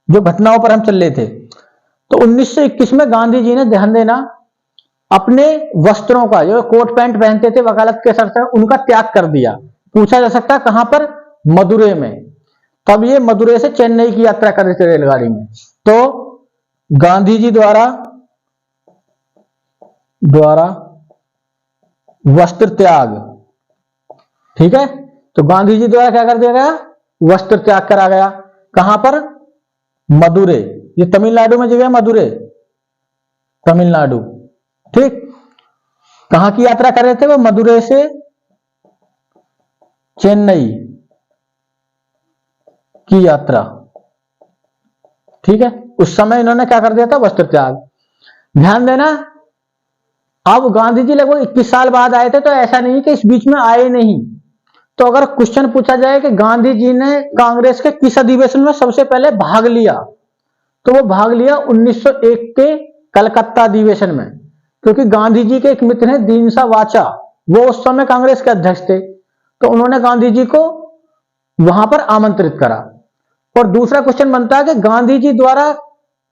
जो घटनाओं पर हम चल रहे थे। तो 1921 में गांधी जी ने, ध्यान देना, अपने वस्त्रों का, जो कोट पैंट पहनते थे वकालत के सर से, उनका त्याग कर दिया। पूछा जा सकता है कहां पर, मदुरै में। तब ये मदुरै से चेन्नई की यात्रा कर रहे थे रेलगाड़ी में। तो गांधी जी द्वारा वस्त्र त्याग, ठीक है, तो गांधी जी द्वारा क्या कर दिया गया, वस्त्र त्याग करा गया। कहां पर, मदुरै, ये तमिलनाडु में जगह है मदुरै, तमिलनाडु। ठीक, कहां की यात्रा कर रहे थे वो, मदुरै से चेन्नई की यात्रा। ठीक है, उस समय इन्होंने क्या कर दिया था, वस्त्र त्याग। ध्यान देना, अब गांधी जी लगभग 21 साल बाद आए थे, तो ऐसा नहीं कि इस बीच में आए नहीं। तो अगर क्वेश्चन पूछा जाए कि गांधी जी ने कांग्रेस के किस अधिवेशन में सबसे पहले भाग लिया, तो वो भाग लिया 1901 के कलकत्ता अधिवेशन में। क्योंकि गांधी जी के एक मित्र हैं दीनसा वाचा, वो उस समय कांग्रेस के अध्यक्ष थे, तो उन्होंने गांधी जी को वहां पर आमंत्रित करा। और दूसरा क्वेश्चन बनता है कि गांधी जी द्वारा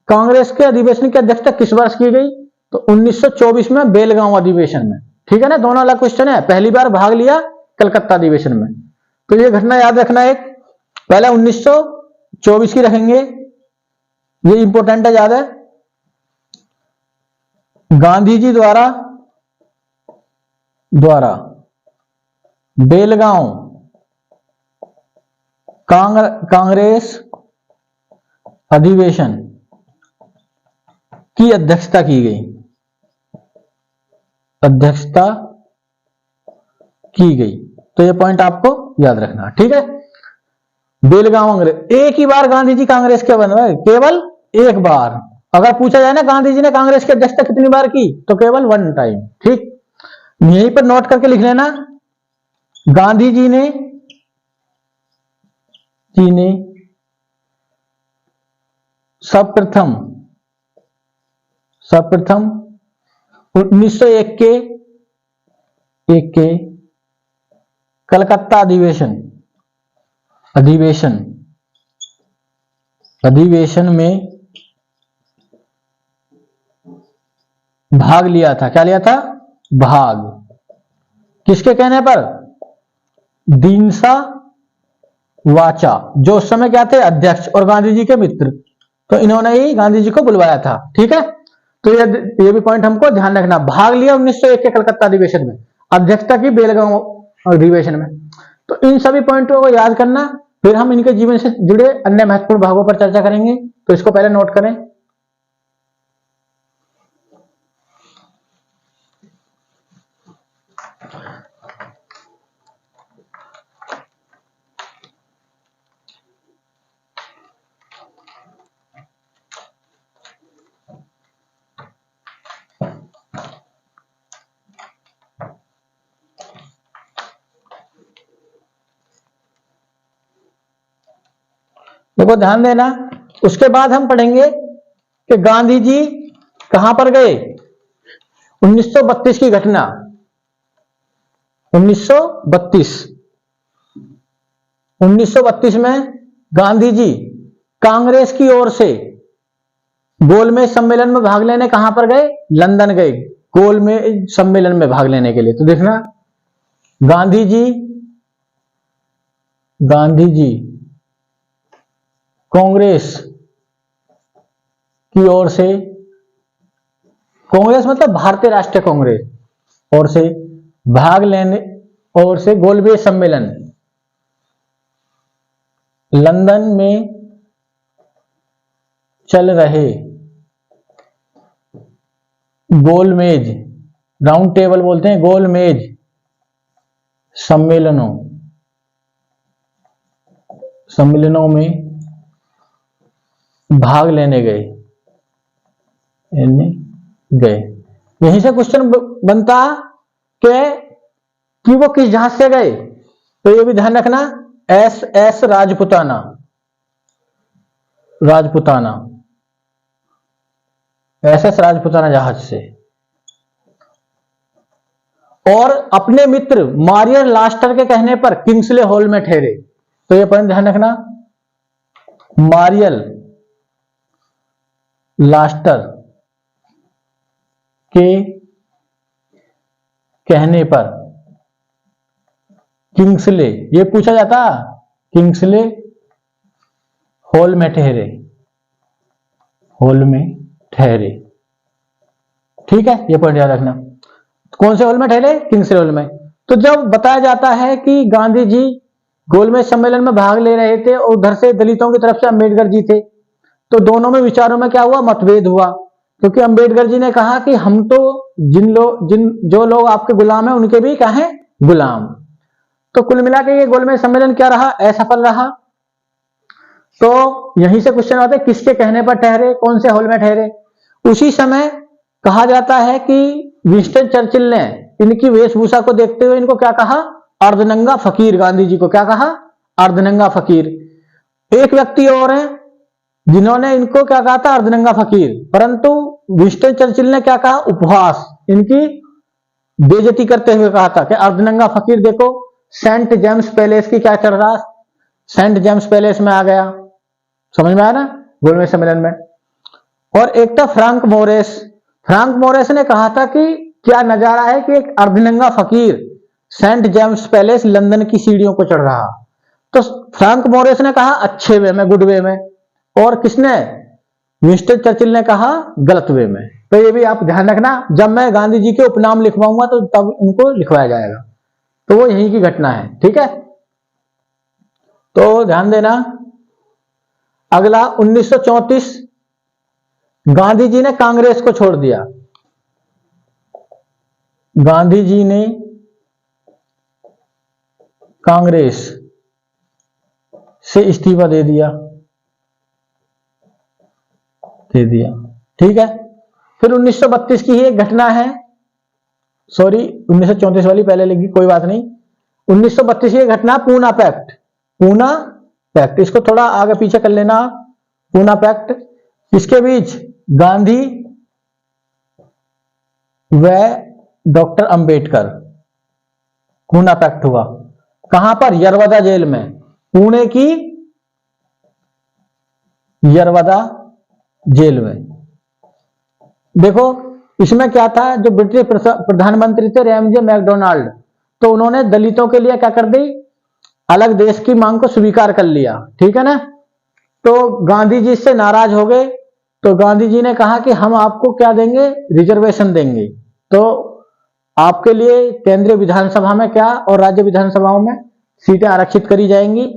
कांग्रेस के अधिवेशन की अध्यक्षता किस वर्ष की गई, तो 1924 में बेलगांव अधिवेशन में। ठीक है ना, दोनों अलग क्वेश्चन है। पहली बार भाग लिया कलकत्ता अधिवेशन में, तो ये घटना याद रखना। एक पहले 1924 की रखेंगे, ये इंपॉर्टेंट है, याद है। गांधी जी द्वारा बेलगांव कांग्रेस अधिवेशन की अध्यक्षता की गई, तो ये पॉइंट आपको याद रखना। ठीक है, बेलगांव कांग्रेस, एक ही बार गांधी जी कांग्रेस के बन रहे, केवल एक बार। अगर पूछा जाए ना गांधी जी ने कांग्रेस की अध्यक्षता कितनी बार की, तो केवल 1 टाइम। ठीक, यहीं पर नोट करके लिख लेना, गांधी जी ने सर्वप्रथम 1901 के कलकत्ता अधिवेशन में भाग लिया था। क्या लिया था, भाग। किसके कहने पर, दीनसा वाचा, जो उस समय क्या थे, अध्यक्ष और गांधी जी के मित्र, तो इन्होंने ही गांधी जी को बुलवाया था। ठीक है, तो ये भी पॉइंट हमको ध्यान रखना। भाग लिया 1901 के कलकत्ता अधिवेशन में, अध्यक्षता की बेलगांव अधिवेशन में। तो इन सभी पॉइंटों को याद करना, फिर हम इनके जीवन से जुड़े अन्य महत्वपूर्ण भागों पर चर्चा करेंगे। तो इसको पहले नोट करें। देखो ध्यान देना, उसके बाद हम पढ़ेंगे कि गांधी जी कहां पर गए। 1932 की घटना, 1932 में गांधी जी कांग्रेस की ओर से गोलमेज सम्मेलन में भाग लेने कहां पर गए, लंदन गए गोलमेज सम्मेलन में भाग लेने के लिए। तो देखना, गांधी जी कांग्रेस की ओर से कांग्रेस मतलब भारतीय राष्ट्रीय कांग्रेस, और से भाग लेने, और से गोलमेज सम्मेलन लंदन में चल रहे गोलमेज, राउंड टेबल बोलते हैं, गोलमेज सम्मेलनों में भाग लेने गए। यहीं से क्वेश्चन बनता कि वो किस जहाज से गए, तो ये भी ध्यान रखना, एस राजपुताना, एस राजपुताना जहाज से। और अपने मित्र मारियन लास्टर के कहने पर किंग्सले हॉल में ठहरे, तो ये पॉइंट ध्यान रखना, मारियल लास्टर के कहने पर किंग्सले, ये पूछा जाता, किंग्सले हॉल में ठहरे, ठीक है, ये पॉइंट याद रखना। कौन से हॉल में ठहरे? किंग्सले हॉल में। तो जब बताया जाता है कि गांधी जी गोलमेज सम्मेलन में भाग ले रहे थे और उधर से दलितों की तरफ से अंबेडकर जी थे, तो दोनों में विचारों में क्या हुआ? मतभेद हुआ, क्योंकि अंबेडकर जी ने कहा कि हम तो जो लोग आपके गुलाम हैं उनके भी क्या हैं? गुलाम। तो कुल मिला के ये गोलमेज सम्मेलन क्या रहा? असफल रहा। तो यहीं से क्वेश्चन आते हैं, किसके कहने पर ठहरे, कौन से हॉल में ठहरे? उसी समय कहा जाता है कि विंस्टन चर्चिल ने इनकी वेशभूषा को देखते हुए इनको क्या कहा? अर्धनंगा फकीर। गांधी जी को क्या कहा? अर्धनंगा फकीर। एक व्यक्ति और है जिन्होंने इनको क्या कहा था? अर्धनंगा फकीर। परंतु विंस्टन चर्चिल ने क्या कहा? उपहास, इनकी बेइज्जती करते हुए कहा था कि अर्धनंगा फकीर देखो, सेंट जेम्स पैलेस की क्या चल रहा, सेंट जेम्स पैलेस में आ गया। समझ में आया ना? गोलमेज सम्मेलन में। और एक था फ्रैंक मोरेस ने कहा था कि क्या नजारा है कि एक अर्धनंगा फकीर सेंट जेम्स पैलेस लंदन की सीढ़ियों को चढ़ रहा। तो फ्रैंक मोरेस ने कहा अच्छे वे में, गुड वे में, और किसने? विंस्टन चर्चिल ने कहा गलत वे में। तो ये भी आप ध्यान रखना, जब मैं गांधी जी के उपनाम लिखवाऊंगा तो तब उनको लिखवाया जाएगा। तो वो यहीं की घटना है, ठीक है। तो ध्यान देना। अगला 1934 गांधी जी ने कांग्रेस को छोड़ दिया। गांधी जी ने कांग्रेस से इस्तीफा दे दिया, ठीक है। फिर 1932 की ही एक घटना है, सॉरी 1934 वाली पहले लगी, कोई बात नहीं। 1932 की घटना पूना पैक्ट, इसको थोड़ा आगे पीछे कर लेना। पूना पैक्ट, इसके बीच गांधी व डॉक्टर अंबेडकर, पूना पैक्ट हुआ। कहां पर? यरवदा जेल में, पुणे की यरवदा जेल में। देखो इसमें क्या था, जो ब्रिटिश प्रधानमंत्री थे रैमजे मैकडोनाल्ड, तो उन्होंने दलितों के लिए क्या कर दी? अलग देश की मांग को स्वीकार कर लिया, ठीक है ना। तो गांधी जी इससे नाराज हो गए, तो गांधी जी ने कहा कि हम आपको क्या देंगे? रिजर्वेशन देंगे। तो आपके लिए केंद्रीय विधानसभा में क्या और राज्य विधानसभाओं में सीटें आरक्षित करी जाएंगी।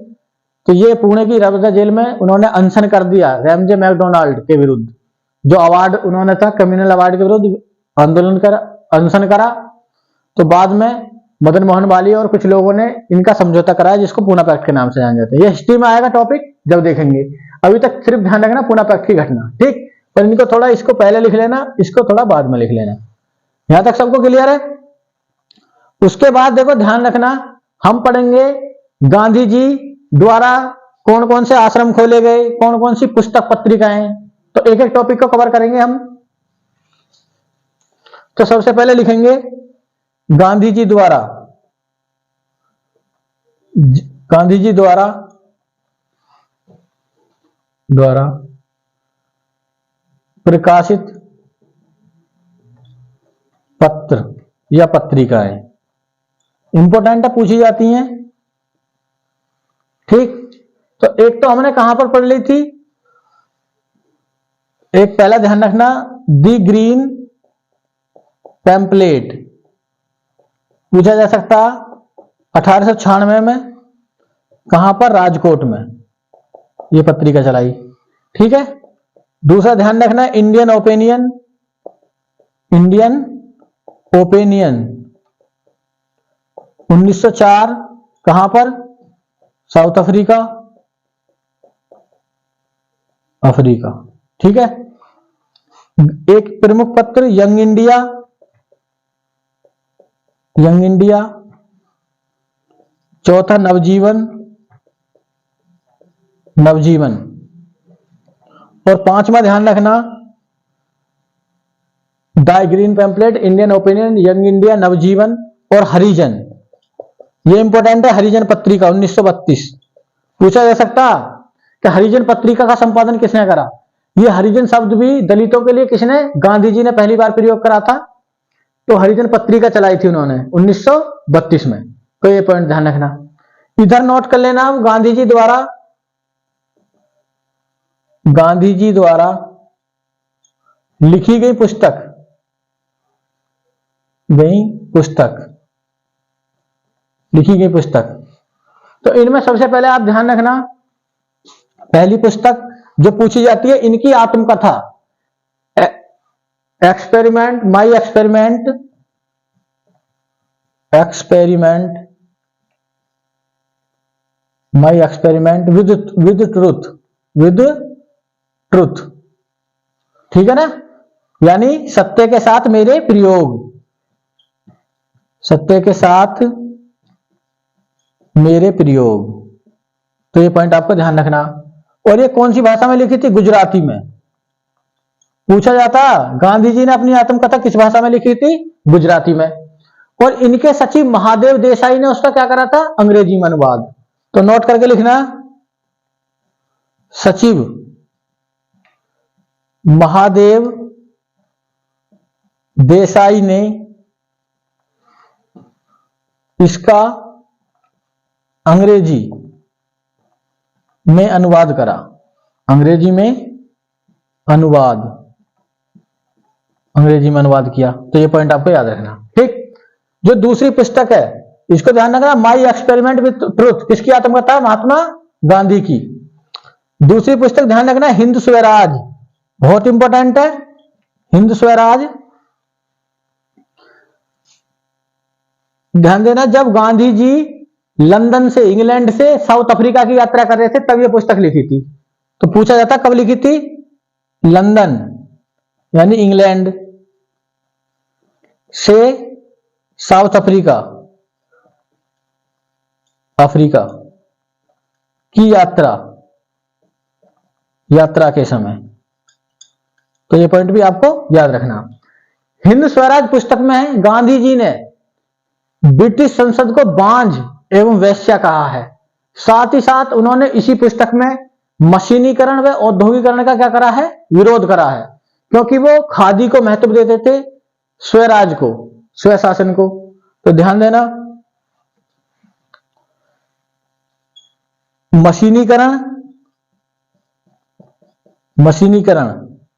तो ये पुणे की यरवदा जेल में उन्होंने अनशन कर दिया रैमजे मैकडोनाल्ड के विरुद्ध, जो अवार्ड उन्होंने था कम्युनल अवार्ड के विरुद्ध आंदोलन कर अनशन करा। तो बाद में मदन मोहन मालवीय और कुछ लोगों ने इनका समझौता कराया, जिसको पूना पैक्ट के नाम से जाना जाता है। ये हिस्ट्री में आएगा टॉपिक, जब देखेंगे। अभी तक सिर्फ ध्यान रखना पूना पैक्ट की घटना, ठीक। पर इनको थोड़ा, इसको पहले लिख लेना, इसको थोड़ा बाद में लिख लेना। यहां तक सबको क्लियर है? उसके बाद देखो ध्यान रखना, हम पढ़ेंगे गांधी जी द्वारा कौन कौन से आश्रम खोले गए, कौन कौन सी पुस्तक पत्रिकाएं। तो एक एक टॉपिक को कवर करेंगे हम। तो सबसे पहले लिखेंगे गांधी जी द्वारा प्रकाशित पत्र या पत्रिकाएं, इंपॉर्टेंट है, पूछी जाती हैं, ठीक। तो एक तो हमने कहां पर पढ़ ली थी? एक पहला ध्यान रखना, दी ग्रीन पैम्पलेट पूछा जा सकता 1896 में, कहां पर? राजकोट में ये पत्रिका चलाई। ठीक है। दूसरा ध्यान रखना, इंडियन ओपिनियन, इंडियन ओपिनियन 1904, कहां पर? South Africa, Africa. ठीक है। एक प्रमुख पत्र यंग इंडिया, यंग इंडिया। चौथा नवजीवन, नवजीवन। और पांचवा ध्यान रखना, the Green Pamphlet, Indian Opinion, Young India, Navjivan और हरिजन। ये इंपॉर्टेंट है, हरिजन पत्रिका 1932। पूछा जा सकता कि हरिजन पत्रिका का संपादन किसने करा? ये हरिजन शब्द भी दलितों के लिए किसने? गांधी जी ने पहली बार प्रयोग करा था। तो हरिजन पत्रिका चलाई थी उन्होंने 1932 में। तो ये पॉइंट ध्यान रखना। इधर नोट कर लेना, गांधी जी द्वारा लिखी गई पुस्तक, लिखी गई पुस्तक। तो इनमें सबसे पहले आप ध्यान रखना, पहली पुस्तक जो पूछी जाती है इनकी आत्मकथा, experiment, my experiment, my experiment with truth. ठीक है ना, यानी सत्य के साथ मेरे प्रयोग, सत्य के साथ मेरे प्रयोग। तो ये पॉइंट आपको ध्यान रखना। और ये कौन सी भाषा में लिखी थी? गुजराती में। पूछा जाता गांधी जी ने अपनी आत्मकथा किस भाषा में लिखी थी? गुजराती में। और इनके सचिव महादेव देसाई ने उसका क्या करा था? अंग्रेजी में अनुवाद। तो नोट करके लिखना, सचिव महादेव देसाई ने इसका अंग्रेजी में अनुवाद करा, अंग्रेजी में अनुवाद, अंग्रेजी में अनुवाद किया। तो ये पॉइंट आपको याद रखना। ठीक। जो दूसरी पुस्तक है इसको ध्यान रखना, माई एक्सपेरिमेंट विथ ट्रूथ, किसकी आत्मकथा? महात्मा गांधी की। दूसरी पुस्तक ध्यान रखना, हिंद स्वराज, बहुत इंपॉर्टेंट है, हिंद स्वराज। ध्यान देना, जब गांधी जी लंदन से, इंग्लैंड से साउथ अफ्रीका की यात्रा कर रहे थे तब ये पुस्तक लिखी थी। तो पूछा जाता कब लिखी थी? लंदन यानी इंग्लैंड से साउथ अफ्रीका, अफ्रीका की यात्रा के समय। तो ये पॉइंट भी आपको याद रखना। हिंद स्वराज पुस्तक में गांधी जी ने ब्रिटिश संसद को बांझ एवं वेश्या कहा है। साथ ही साथ उन्होंने इसी पुस्तक में मशीनीकरण व औद्योगिकरण का क्या करा है? विरोध करा है, क्योंकि वो खादी को महत्व देते थे, स्वराज को, स्वशासन को। तो ध्यान देना, मशीनीकरण।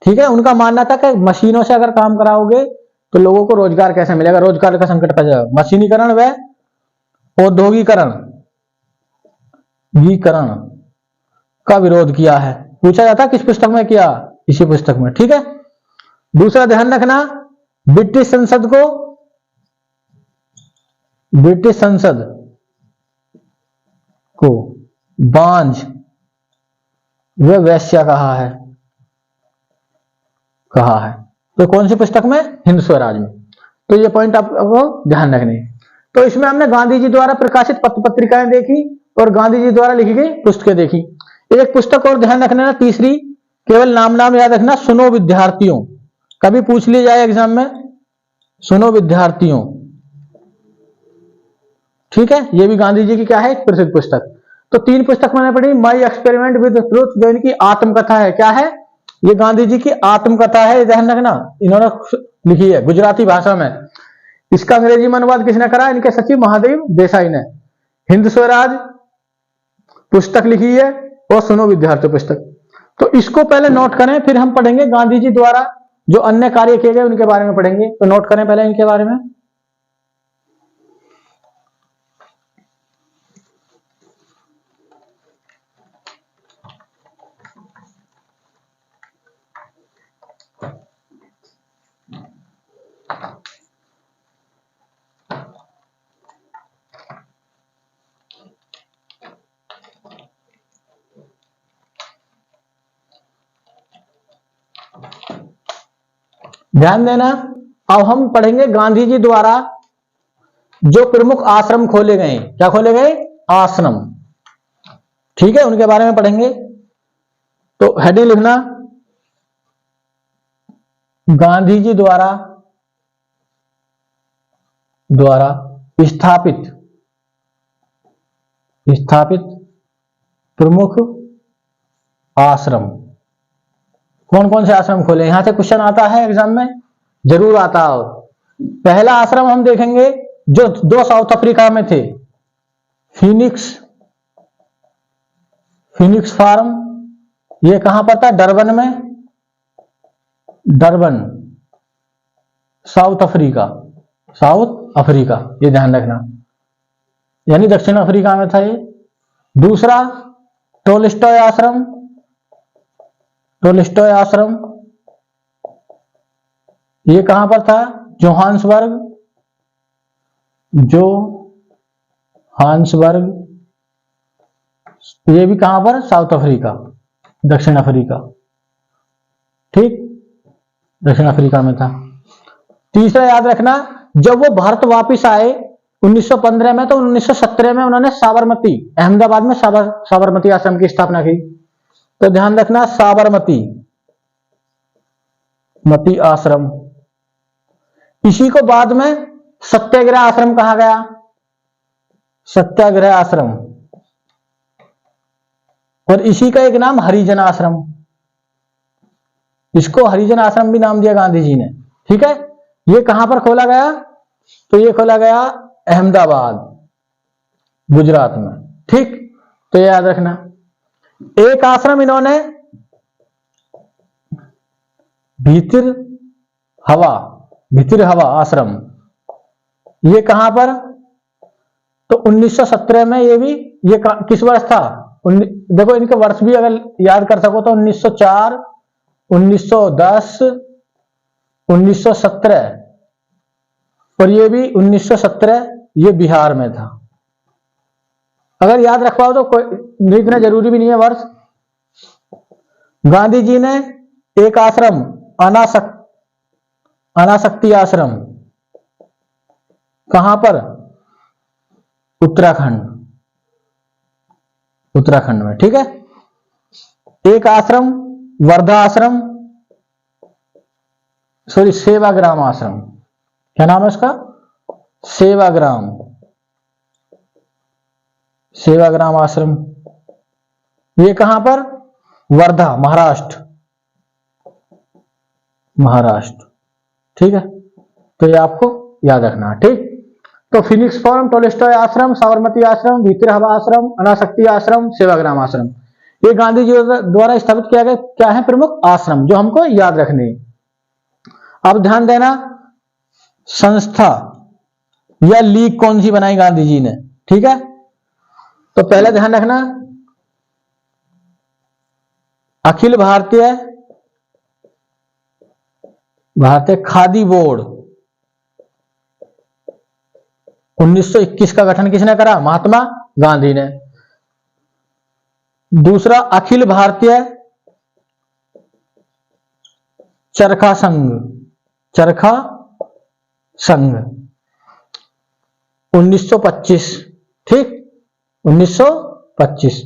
ठीक है। उनका मानना था कि मशीनों से अगर काम कराओगे तो लोगों को रोजगार कैसे मिलेगा, रोजगार का संकट पैदा जाएगा। मशीनीकरण व औद्योगिकरण का विरोध किया है। पूछा जाता किस पुस्तक में किया? इसी पुस्तक में। ठीक है। दूसरा ध्यान रखना, ब्रिटिश संसद को बांझ व वेश्या कहा है। तो कौन सी पुस्तक में? हिंद स्वराज में। तो ये पॉइंट आपको ध्यान रखने। तो इसमें हमने गांधी जी द्वारा प्रकाशित पत्र पत्रिकाएं देखी और गांधी जी द्वारा लिखी गई पुस्तकें देखी। एक पुस्तक और ध्यान रखना, तीसरी, केवल नाम याद रखना, सुनो विद्यार्थियों। कभी पूछ लिया जाए एग्जाम में, सुनो विद्यार्थियों। ठीक है। ये भी गांधी जी की क्या है? एक प्रसिद्ध पुस्तक। तो तीन पुस्तक मैंने पढ़ी, माई एक्सपेरिमेंट विद ट्रूथ जो इनकी आत्मकथा है। क्या है? ये गांधी जी की आत्मकथा है, ध्यान रखना। इन्होंने लिखी है गुजराती भाषा में। इसका अंग्रेजी में अनुवाद किसने करा? इनके सचिव महादेव देसाई ने। हिंद स्वराज पुस्तक लिखी है और सुनो विद्यार्थी पुस्तक। तो इसको पहले नोट करें, फिर हम पढ़ेंगे गांधी जी द्वारा जो अन्य कार्य किए गए उनके बारे में पढ़ेंगे। तो नोट करें पहले इनके बारे में। ध्यान देना, अब हम पढ़ेंगे गांधी जी द्वारा जो प्रमुख आश्रम खोले गए। क्या खोले गए? आश्रम। ठीक है, उनके बारे में पढ़ेंगे। तो हेडिंग लिखना, गांधी जी द्वारा स्थापित प्रमुख आश्रम। कौन कौन से आश्रम खोले? यहां से क्वेश्चन आता है एग्जाम में, जरूर आता है। पहला आश्रम हम देखेंगे जो 2 साउथ अफ्रीका में थे, फिनिक्स फार्म। ये कहां पर था? डरबन में, डरबन साउथ अफ्रीका, ये ध्यान रखना, यानी दक्षिण अफ्रीका में था ये। दूसरा टोल्स्टॉय आश्रम, ये कहां पर था? जोहान्सबर्ग, ये भी कहां पर? साउथ अफ्रीका, दक्षिण अफ्रीका। ठीक, दक्षिण अफ्रीका में था। तीसरा याद रखना, जब वो भारत वापस आए 1915 में, तो 1917 में उन्होंने साबरमती, अहमदाबाद में साबरमती आश्रम की स्थापना की। तो ध्यान रखना, साबरमती आश्रम। इसी को बाद में सत्याग्रह आश्रम कहा गया, सत्याग्रह आश्रम। और इसी का एक नाम हरिजन आश्रम, इसको हरिजन आश्रम भी नाम दिया गांधी जी ने। ठीक है, ये कहां पर खोला गया? तो ये खोला गया अहमदाबाद, गुजरात में। ठीक, तो ये याद रखना। एक आश्रम इन्होंने भीतर हवा आश्रम, ये कहां पर? तो 1917 में। ये किस वर्ष था? देखो इनके वर्ष भी अगर याद कर सको तो 1904, 1910, 1917, और ये भी 1917, ये बिहार में था। अगर याद रख पाओ तो कोई इतना जरूरी भी नहीं है वर्ष। गांधी जी ने एक आश्रम अनासक्ति आश्रम, कहां पर? उत्तराखंड में। ठीक है, एक आश्रम वर्धा आश्रम, सेवाग्राम आश्रम। क्या नाम है उसका? सेवाग्राम आश्रम। ये कहां पर? वर्धा, महाराष्ट्र। ठीक है, तो ये आपको याद रखना। ठीक, तो फिनिक्स फार्म, टोल्स्टॉय आश्रम, साबरमती आश्रम, भीतर हवा आश्रम, अनासक्ति आश्रम, सेवाग्राम आश्रम, ये गांधी जी द्वारा स्थापित किया गया क्या है? प्रमुख आश्रम, जो हमको याद रखने। अब ध्यान देना, संस्था या लीग कौन सी बनाई गांधी जी ने? ठीक है, तो पहले ध्यान रखना, अखिल भारतीय खादी बोर्ड 1921 का गठन किसने करा? महात्मा गांधी ने। दूसरा अखिल भारतीय चरखा संघ 1925। ठीक, 1925।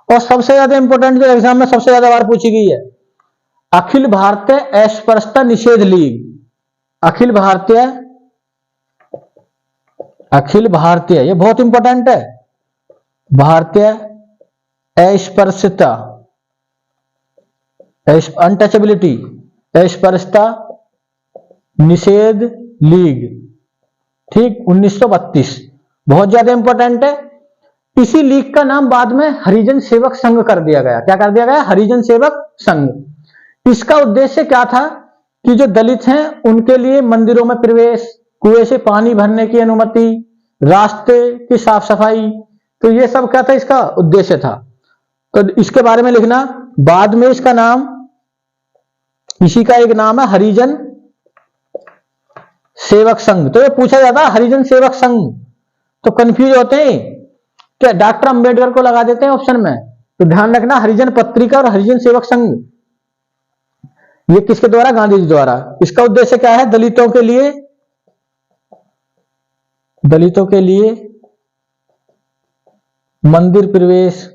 और सबसे ज्यादा इंपोर्टेंट जो एग्जाम में सबसे ज्यादा बार पूछी गई है, अखिल भारतीय अस्पृश्यता निषेध लीग। अखिल भारतीय, ये बहुत इंपॉर्टेंट है। भारतीय अस्पृश्यता, अनटचेबिलिटी, अस्पृश्यता निषेध लीग। ठीक, 1932, बहुत ज्यादा इंपॉर्टेंट है। इसी लीग का नाम बाद में हरिजन सेवक संघ कर दिया गया। क्या कर दिया गया? हरिजन सेवक संघ। इसका उद्देश्य क्या था कि जो दलित हैं उनके लिए मंदिरों में प्रवेश, कुएं से पानी भरने की अनुमति, रास्ते की साफ सफाई, तो ये सब क्या था, इसका उद्देश्य था। तो इसके बारे में लिखना। बाद में इसका नाम, इसी का एक नाम है हरिजन सेवक संघ। तो ये पूछा जाता है हरिजन सेवक संघ, तो कंफ्यूज होते हैं क्या, डॉक्टर अंबेडकर को लगा देते हैं ऑप्शन में। तो ध्यान रखना, हरिजन पत्रिका और हरिजन सेवक संघ, ये किसके द्वारा, गांधी जी द्वारा। इसका उद्देश्य क्या है, दलितों के लिए, दलितों के लिए मंदिर प्रवेश,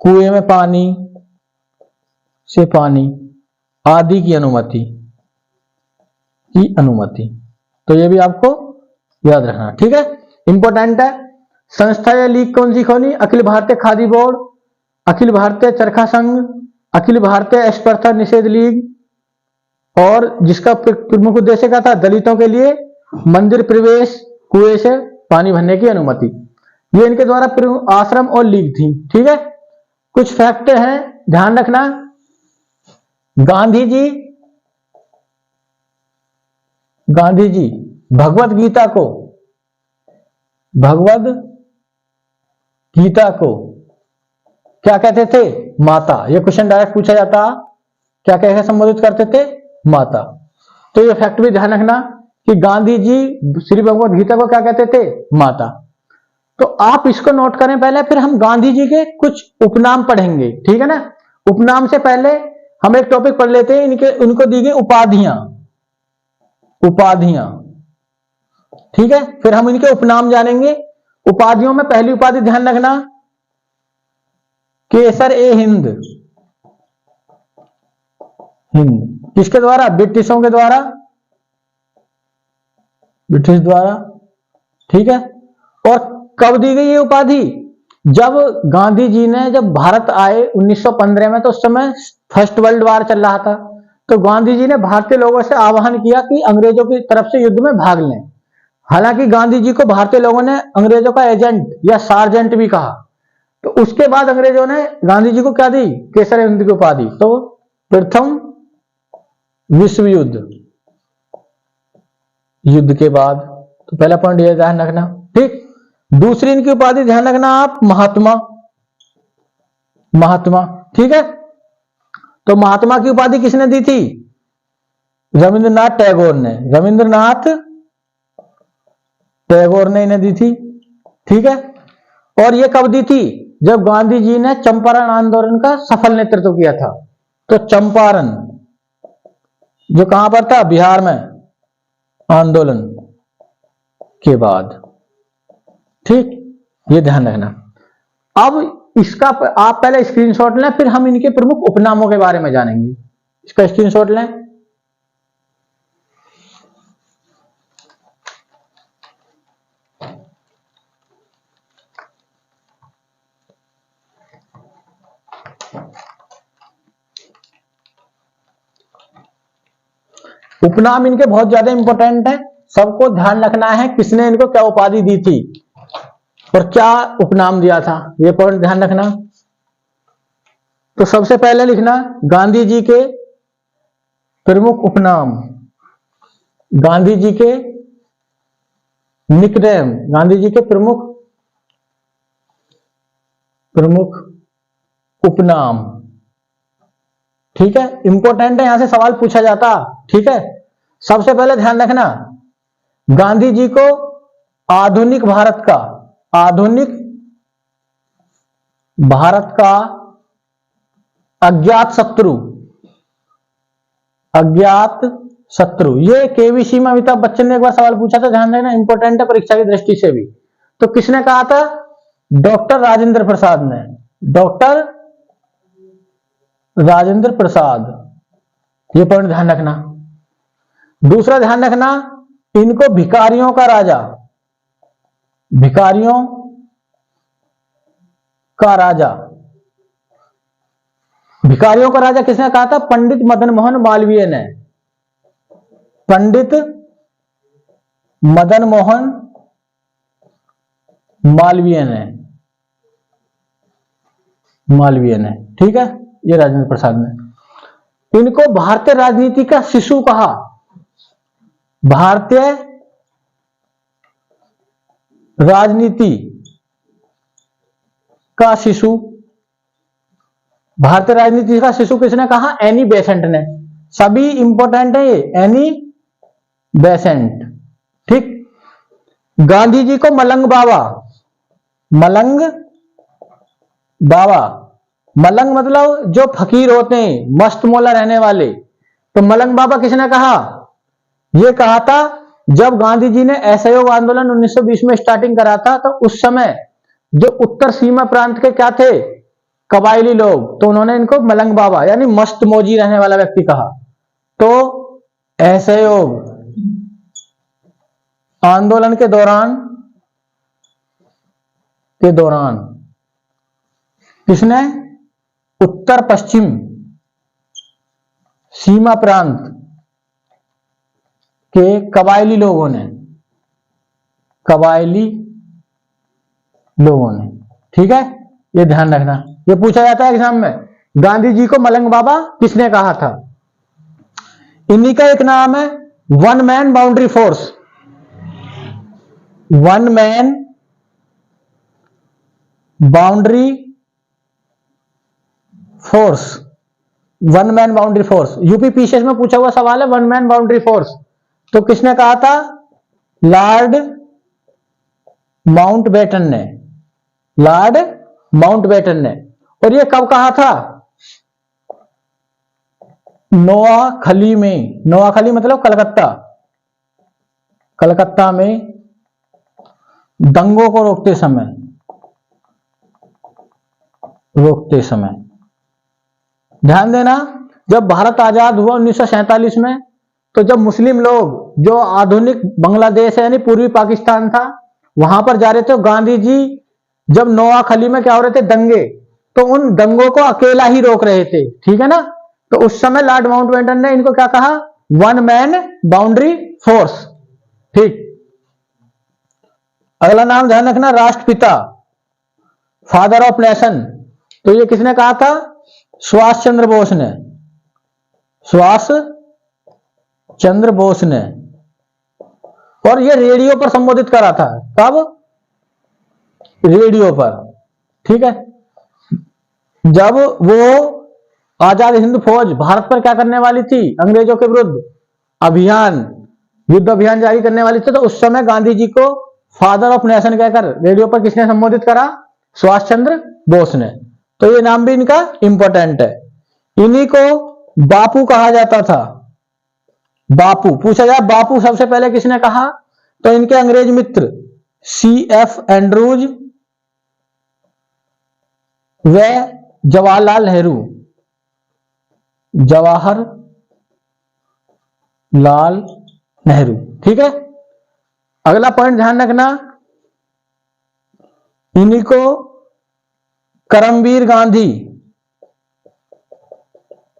कुएं में पानी से पानी आदि की अनुमति, तो ये भी आपको याद रखना, ठीक है, इंपॉर्टेंट है। संस्था या लीग कौन सी खोली, अखिल भारतीय खादी बोर्ड, अखिल भारतीय चरखा संघ, अखिल भारतीय स्पर्धा निषेध लीग, और जिसका प्रमुख उद्देश्य क्या था, दलितों के लिए मंदिर प्रवेश, कुएं से पानी भरने की अनुमति। ये इनके द्वारा आश्रम और लीग थी, ठीक है। कुछ फैक्ट हैं, ध्यान रखना। गांधी जी भगवत गीता को क्या कहते थे, माता। ये क्वेश्चन डायरेक्ट पूछा जाता, क्या कह के संबोधित करते थे, माता। तो ये फैक्ट भी ध्यान रखना कि गांधी जी श्री भगवत गीता को क्या कहते थे, माता। तो आप इसको नोट करें पहले, फिर हम गांधी जी के कुछ उपनाम पढ़ेंगे, ठीक है ना। उपनाम से पहले हम एक टॉपिक पढ़ लेते हैं, इनको दी गई उपाधियां, ठीक है। फिर हम इनके उपनाम जानेंगे। उपाधियों में पहली उपाधि ध्यान रखना, केसर ए हिंद, किसके द्वारा, ब्रिटिशों के द्वारा, ब्रिटिश द्वारा, ठीक है। और कब दी गई ये उपाधि, जब गांधी जी ने जब भारत आए 1915 में, तो उस समय फर्स्ट वर्ल्ड वार चल रहा था। तो गांधी जी ने भारतीय लोगों से आह्वान किया कि अंग्रेजों की तरफ से युद्ध में भाग लें। हालांकि गांधी जी को भारतीय लोगों ने अंग्रेजों का एजेंट या सार्जेंट भी कहा। तो उसके बाद अंग्रेजों ने गांधी जी को क्या दी, केसर हिंद की उपाधि। तो प्रथम विश्व युद्ध के बाद, तो पहला पॉइंट यह ध्यान रखना, ठीक। दूसरी इनकी उपाधि ध्यान रखना आप, महात्मा, ठीक है। तो महात्मा की उपाधि किसने दी थी, रविंद्रनाथ टैगोर ने इन्हें दी थी, ठीक है। और ये कब दी थी, जब गांधी जी ने चंपारण आंदोलन का सफल नेतृत्व किया था। तो चंपारण जो कहां पर था, बिहार में, आंदोलन के बाद, ठीक, ये ध्यान रखना। अब इसका आप पहले स्क्रीनशॉट लें, फिर हम इनके प्रमुख उपनामों के बारे में जानेंगे। इसका स्क्रीनशॉट लें। उपनाम इनके बहुत ज्यादा इंपॉर्टेंट है, सबको ध्यान रखना है किसने इनको क्या उपाधि दी थी और क्या उपनाम दिया था, ये पॉइंट ध्यान रखना। तो सबसे पहले लिखना गांधी जी के प्रमुख उपनाम, गांधी जी के निकनेम, गांधी जी के प्रमुख उपनाम, ठीक है, इंपॉर्टेंट है, यहां से सवाल पूछा जाता, ठीक है। सबसे पहले ध्यान रखना, गांधी जी को आधुनिक भारत का अज्ञात शत्रु, ये केबीसी में अमिताभ बच्चन ने एक बार सवाल पूछा था, ध्यान देना, इंपॉर्टेंट है परीक्षा की दृष्टि से भी। तो किसने कहा था, डॉक्टर राजेंद्र प्रसाद ने, डॉक्टर राजेंद्र प्रसाद, ये पॉइंट ध्यान रखना। दूसरा ध्यान रखना, इनको भिखारियों का राजा किसने कहा था, पंडित मदन मोहन मालवीय ने, पंडित मदन मोहन मालवीय ने, ठीक है, ये राजेंद्र प्रसाद ने। इनको भारतीय राजनीति का शिशु कहा। भारतीय राजनीति का शिशु, भारतीय राजनीति का शिशु किसने कहा? एनी बेसेंट ने। सभी इंपॉर्टेंट है ये, एनी बेसेंट। ठीक। गांधी जी को मलंग बाबा, मलंग बाबा, मलंग मतलब जो फकीर होते हैं, मस्त मौला रहने वाले, तो मलंग बाबा किसने कहा? यह कहा था जब गांधी जी ने असहयोग आंदोलन 1920 में स्टार्टिंग करा था, तो उस समय जो उत्तर सीमा प्रांत के क्या थे? कबायली लोग, तो उन्होंने इनको मलंग बाबा यानी मस्त मौजी रहने वाला व्यक्ति कहा। तो असहयोग आंदोलन के दौरान किसने? उत्तर पश्चिम सीमा प्रांत के कबायली लोगों ने, ठीक है, ये ध्यान रखना, ये पूछा जाता है एग्जाम में। गांधी जी को मलंग बाबा किसने कहा था? इन्हीं का एक नाम है one man boundary force. One man boundary force, one man boundary force, UP PCS में पूछा हुआ सवाल है, वन मैन बाउंड्री फोर्स। तो किसने कहा था? लॉर्ड माउंटबेटन ने, लॉर्ड माउंटबेटन ने। और ये कब कहा था? नोआखली में, नोआखली मतलब कलकत्ता, कलकत्ता में दंगों को रोकते समय। ध्यान देना, जब भारत आजाद हुआ 1947 में, तो जब मुस्लिम लोग जो आधुनिक बांग्लादेश है यानी पूर्वी पाकिस्तान था, वहां पर जा रहे थे, गांधी जी जब नोआखली में क्या हो रहे थे? दंगे, तो उन दंगों को अकेला ही रोक रहे थे, ठीक है ना। तो उस समय लॉर्ड माउंटबेटन ने इनको क्या कहा? One man boundary force. ठीक। अगला नाम ध्यान रखना, राष्ट्रपिता, फादर ऑफ नेशन। तो ये किसने कहा था? सुभाष चंद्र बोस ने, सुभाष चंद्र बोस ने। और ये रेडियो पर संबोधित करा था। कब? रेडियो पर, ठीक है। जब वो आजाद हिंद फौज भारत पर क्या करने वाली थी? अंग्रेजों के विरुद्ध अभियान, युद्ध अभियान जारी करने वाली थी, तो उस समय गांधी जी को फादर ऑफ नेशन कहकर रेडियो पर किसने संबोधित करा? सुभाष चंद्र बोस ने। तो ये नाम भी इनका इंपॉर्टेंट है। इन्हीं को बापू कहा जाता था। बापू पूछा जाए, बापू सबसे पहले किसने कहा? तो इनके अंग्रेज मित्र CF एंड्रूज व जवाहरलाल नेहरू, जवाहरलाल नेहरू, ठीक है। अगला पॉइंट ध्यान रखना, इन्हीं को करमवीर गांधी,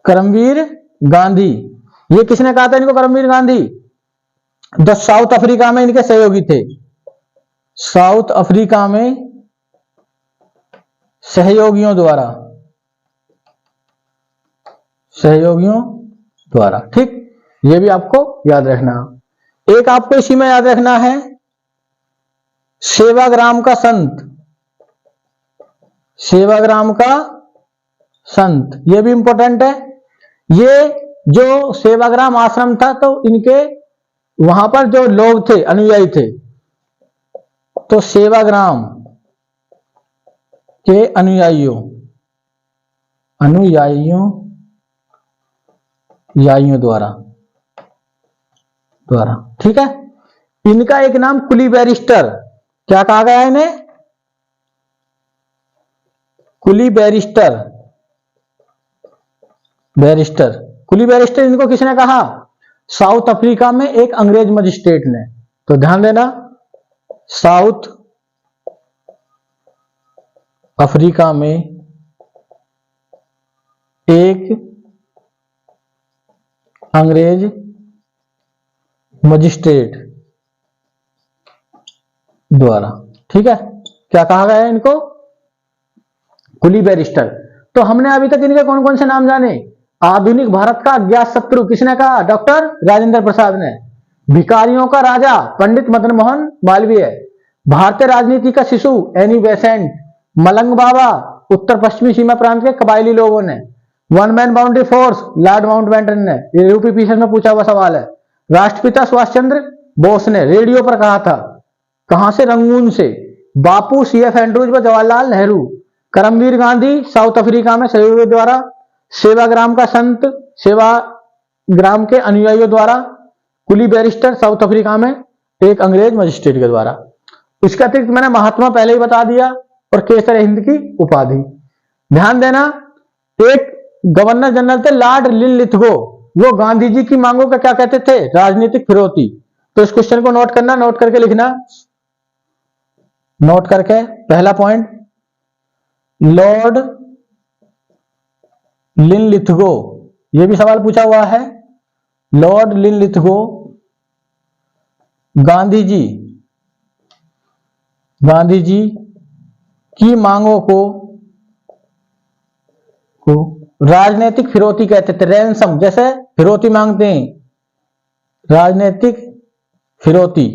करमवीर गांधी, ये किसने कहा था इनको? करमवीर गांधी जो साउथ अफ्रीका में इनके सहयोगी थे, साउथ अफ्रीका में सहयोगियों द्वारा, ठीक। ये भी आपको याद रखना। एक आपको इसी में याद रखना है, सेवाग्राम का संत, सेवाग्राम का संत, ये भी इंपॉर्टेंट है। ये जो सेवाग्राम आश्रम था, तो इनके वहां पर जो लोग थे, अनुयायी थे, तो सेवाग्राम के अनुयायियों द्वारा, ठीक है। इनका एक नाम कुली बैरिस्टर, क्या कहा गया है इन्हें? कुली बैरिस्टर, कुली बैरिस्टर इनको किसने कहा? साउथ अफ्रीका में एक अंग्रेज मजिस्ट्रेट ने। तो ध्यान देना, साउथ अफ्रीका में एक अंग्रेज मजिस्ट्रेट द्वारा, ठीक है। क्या कहा गया है इनको? कुली बैरिस्टर। तो हमने अभी तक इनके कौन कौन से नाम जाने? आधुनिक भारत का अज्ञात शत्रु किसने कहा? डॉक्टर राजेंद्र प्रसाद ने। भिखारियों का राजा पंडित मदन मोहन मालवीय। भारतीय राजनीति का शिशु एनी बेसेंट। मलंग बाबा उत्तर पश्चिमी सीमा प्रांत के कबायली लोगों ने। One man boundary force Lord Mountbatten ने। ये यूपी पीसीएस में पूछा हुआ सवाल है। राष्ट्रपिता सुभाष चंद्र बोस ने रेडियो पर कहा था। कहां से? रंगून से। बापू सीएफ एंड्रूज व जवाहरलाल नेहरू। करमवीर गांधी साउथ अफ्रीका में सहयोगियों द्वारा। सेवाग्राम का संत सेवाग्राम के अनुयायियों द्वारा। कुली बैरिस्टर साउथ अफ्रीका में एक अंग्रेज मजिस्ट्रेट के द्वारा। इसके अतिरिक्त मैंने महात्मा पहले ही बता दिया और केसर हिंद की उपाधि। ध्यान देना, एक गवर्नर जनरल थे लॉर्ड लिनलिथगो, वो गांधी जी की मांगों का क्या कहते थे? राजनीतिक फिरौती। तो इस क्वेश्चन को नोट करना, नोट करके लिखना। नोट करके पहला पॉइंट, लॉर्ड लिनलिथगो, यह भी सवाल पूछा हुआ है। लॉर्ड लिनलिथगो गांधी जी की मांगों को राजनीतिक फिरौती कहते थे। रैंसम, जैसे फिरौती मांगते हैं, राजनीतिक फिरौती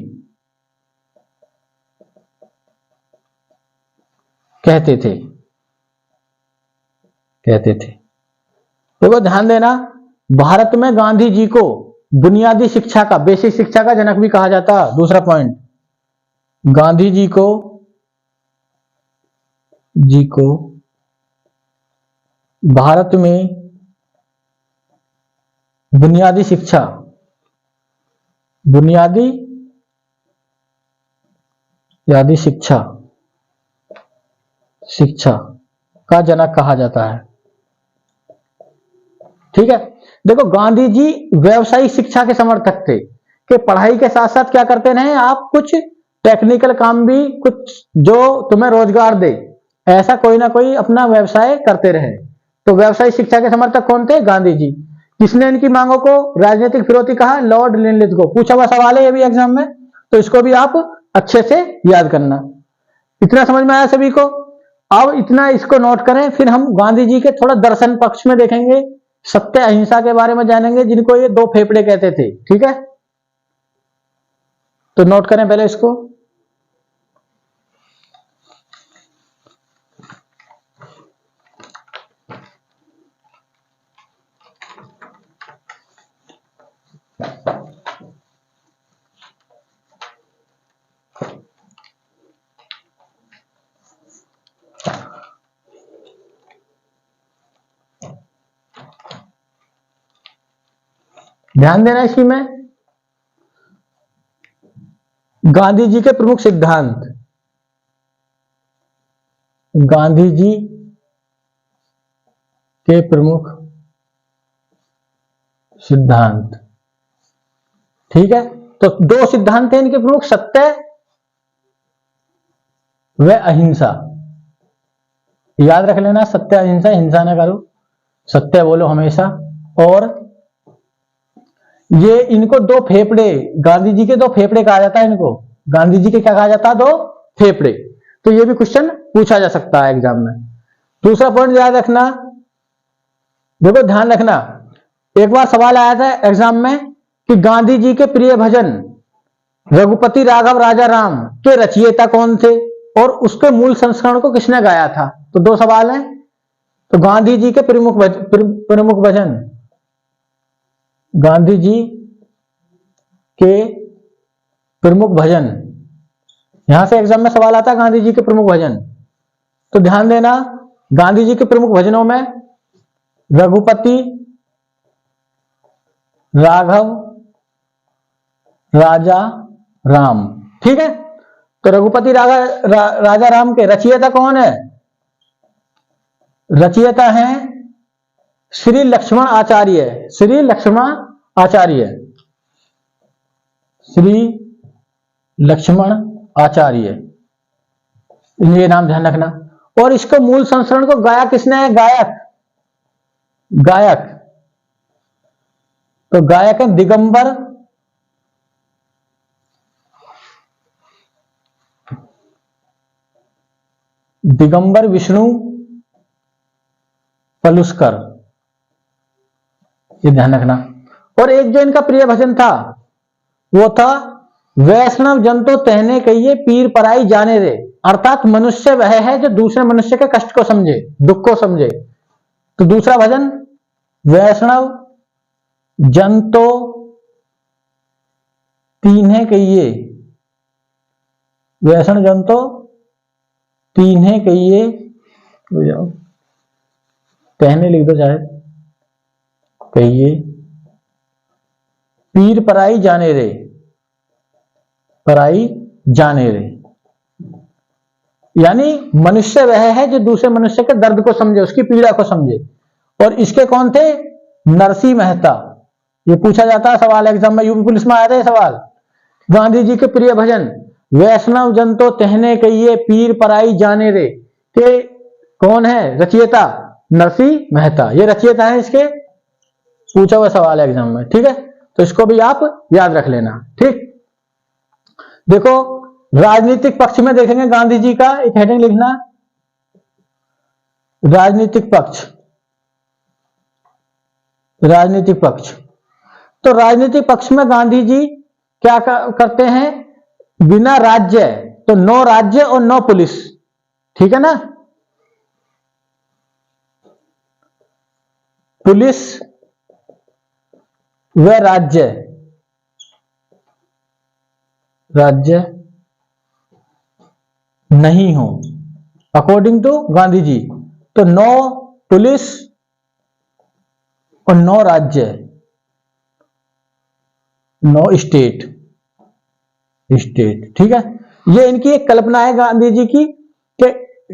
कहते थे। देखो ध्यान देना, भारत में गांधी जी को बुनियादी शिक्षा का, बेसिक शिक्षा का जनक भी कहा जाता। दूसरा पॉइंट, गांधी जी को भारत में बुनियादी शिक्षा का जनक कहा जाता है। ठीक है। देखो गांधी जी व्यवसायिक शिक्षा के समर्थक थे कि पढ़ाई के साथ साथ क्या करते रहे आप, कुछ टेक्निकल काम भी, कुछ जो तुम्हें रोजगार दे, ऐसा कोई ना कोई अपना व्यवसाय करते रहे। तो व्यवसायिक शिक्षा के समर्थक कौन थे? गांधी जी। किसने इनकी मांगों को राजनीतिक फिरौती कहा? Lord Linlithgow. पूछा हुआ सवाल है ये भी एग्जाम में, तो इसको भी आप अच्छे से याद करना। इतना समझ में आया सभी को? अब इतना इसको नोट करें, फिर हम गांधी जी के थोड़ा दर्शन पक्ष में देखेंगे, सत्य अहिंसा के बारे में जानेंगे, जिनको ये दो फेफड़े कहते थे। ठीक है, तो नोट करें पहले इसको। ध्यान देना इसी में, गांधी जी के प्रमुख सिद्धांत, गांधी जी के प्रमुख सिद्धांत। ठीक है, तो दो सिद्धांत हैं इनके प्रमुख, सत्य व अहिंसा। याद रख लेना, सत्य अहिंसा, हिंसा न करो, सत्य बोलो हमेशा। और ये इनको दो फेफड़े, गांधी जी के दो फेफड़े कहा जाता है इनको। गांधी जी के क्या कहा जाता है? दो फेफड़े। तो ये भी क्वेश्चन पूछा जा सकता है एग्जाम में। दूसरा पॉइंट याद रखना, देखो ध्यान रखना, एक बार सवाल आया था एग्जाम में कि गांधी जी के प्रिय भजन रघुपति राघव राजा राम के रचयिता कौन थे और उसके मूल संस्करण को किसने गाया था? तो दो सवाल हैं। तो गांधी जी के प्रमुख भजन, गांधी जी के प्रमुख भजन, यहां से एग्जाम में सवाल आता है गांधी जी के प्रमुख भजन। तो ध्यान देना, गांधी जी के प्रमुख भजनों में रघुपति राघव राजा राम। ठीक है, तो रघुपति राजा राम के रचयिता कौन है? रचयिता हैं श्री लक्ष्मण आचार्य। श्री लक्ष्मण आचार्य, श्री लक्ष्मण आचार्य, ये नाम ध्यान रखना। और इसको मूल संस्करण को गाया किसने है? गायक। तो गायक है दिगंबर विष्णु पलुस्कर। ये ध्यान रखना। और एक जो इनका प्रिय भजन था वो था वैष्णव जन तो कहने कहिए पीर पराई जाने रे, अर्थात मनुष्य वह है जो दूसरे मनुष्य के कष्ट को समझे, दुख को समझे। तो दूसरा भजन वैष्णव जन तो तीन्हे कहिए, वैष्णव जन तो तीन्हे कहिए, कहने लिख दो चाहे, कहिए पीर पराई जाने रे, पराई जाने रे, यानी मनुष्य वह है जो दूसरे मनुष्य के दर्द को समझे, उसकी पीड़ा को समझे। और इसके कौन थे? नरसिंह मेहता। ये पूछा जाता है सवाल एग्जाम में, यूपी पुलिस में आया था ये सवाल। गांधी जी के प्रिय भजन वैष्णव जन तो कहने कहिए पीर पराई जाने रे के कौन है रचयिता? नरसिंह मेहता। ये रचयिता है इसके, पूछा हुआ सवाल है एग्जाम में, ठीक है। तो इसको भी आप याद रख लेना, ठीक। देखो राजनीतिक पक्ष में देखेंगे गांधी जी का, एक हेडिंग लिखना, राजनीतिक पक्ष। राजनीतिक पक्ष, तो राजनीतिक पक्ष में गांधी जी क्या करते हैं? बिना राज्य, तो नो राज्य और नो पुलिस, ठीक है ना। पुलिस व राज्य, राज्य नहीं हो, अकॉर्डिंग टू गांधी जी। तो नो पुलिस और नो राज्य, नो स्टेट, स्टेट, ठीक है। ये इनकी एक कल्पना है गांधी जी की कि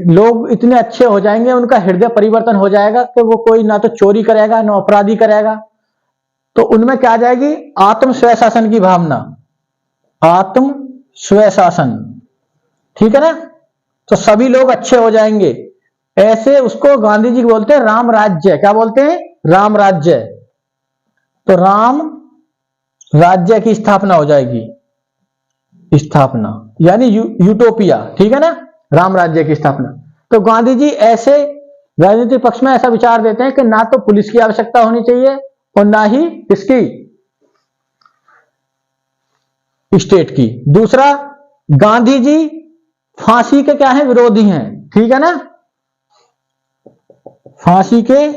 लोग इतने अच्छे हो जाएंगे, उनका हृदय परिवर्तन हो जाएगा कि वो कोई ना तो चोरी करेगा ना अपराधी करेगा। तो उनमें क्या आ जाएगी? आत्म स्वशासन की भावना, आत्म स्वशासन, ठीक है ना। तो सभी लोग अच्छे हो जाएंगे, ऐसे उसको गांधी जी बोलते हैं राम राज्य। क्या बोलते हैं? राम राज्य। तो राम राज्य की स्थापना हो जाएगी, स्थापना यानी यूटोपिया, ठीक है ना, राम राज्य की स्थापना। तो गांधी जी ऐसे राजनीतिक पक्ष में ऐसा विचार देते हैं कि ना तो पुलिस की आवश्यकता होनी चाहिए और ना ही इसकी, स्टेट की। दूसरा, गांधी जी फांसी के क्या है? विरोधी हैं, ठीक है ना, फांसी के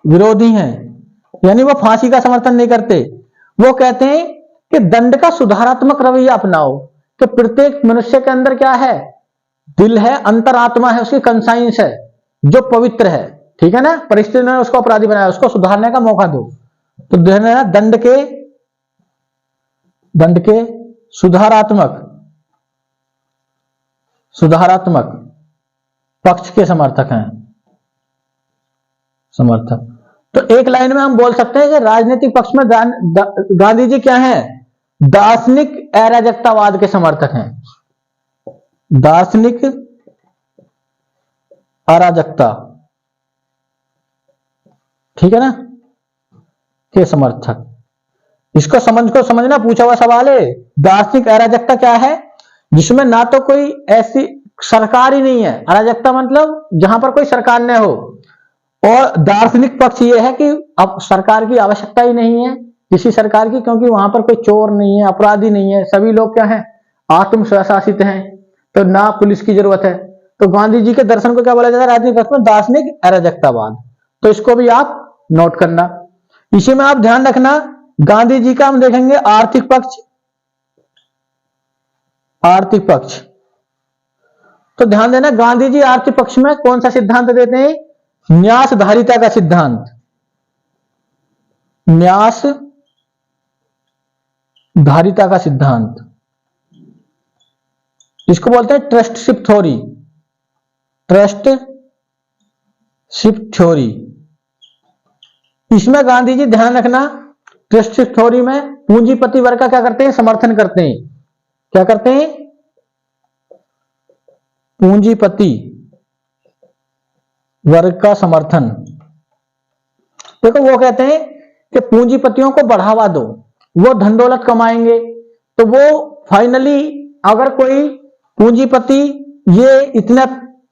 विरोधी हैं, यानी वो फांसी का समर्थन नहीं करते। वो कहते हैं कि दंड का सुधारात्मक रवैया अपनाओ, कि प्रत्येक मनुष्य के अंदर क्या है? दिल है, अंतरात्मा है, उसकी कंसाइंस है जो पवित्र है, ठीक है ना। परिस्थिति ने उसको अपराधी बनाया, उसको सुधारने का मौका दो। तो दंड के सुधारात्मक पक्ष के समर्थक हैं, समर्थक। तो एक लाइन में हम बोल सकते हैं कि राजनीतिक पक्ष में गांधी जी क्या हैं? दार्शनिक अराजकतावाद के समर्थक हैं, दार्शनिक अराजकता, ठीक है ना, के समर्थक। इसको समझना, पूछा हुआ सवाल है। दार्शनिक अराजकता क्या है? जिसमें ना तो कोई ऐसी सरकार ही नहीं है, अराजकता मतलब जहां पर कोई सरकार न हो। और दार्शनिक पक्ष यह है कि अब सरकार की आवश्यकता ही नहीं है, किसी सरकार की, क्योंकि वहां पर कोई चोर नहीं है, अपराधी नहीं है, सभी लोग क्या हैं? आत्म स्वशासित हैं, तो ना पुलिस की जरूरत है। तो गांधी जी के दर्शन को क्या बोला जाता है राजनीतिक पक्ष में? दार्शनिक अराजकतावाद। तो इसको भी आप नोट करना। इसी में आप ध्यान रखना, गांधी जी का हम देखेंगे आर्थिक पक्ष, आर्थिक पक्ष। तो ध्यान देना, गांधी जी आर्थिक पक्ष में कौन सा सिद्धांत देते हैं? न्यासधारिता का सिद्धांत, न्यास धारिता का सिद्धांत, इसको बोलते हैं ट्रस्टशिप थ्योरी, ट्रस्टशिप थ्योरी। इसमें गांधी जी ध्यान रखना, ट्रस्टशिप थ्योरी में पूंजीपति वर्ग का क्या करते हैं? समर्थन करते हैं। क्या करते हैं? पूंजीपति वर्ग का समर्थन। देखो वो कहते हैं कि पूंजीपतियों को बढ़ावा दो, वो धन दौलत कमाएंगे, तो वो फाइनली अगर कोई पूंजीपति ये इतना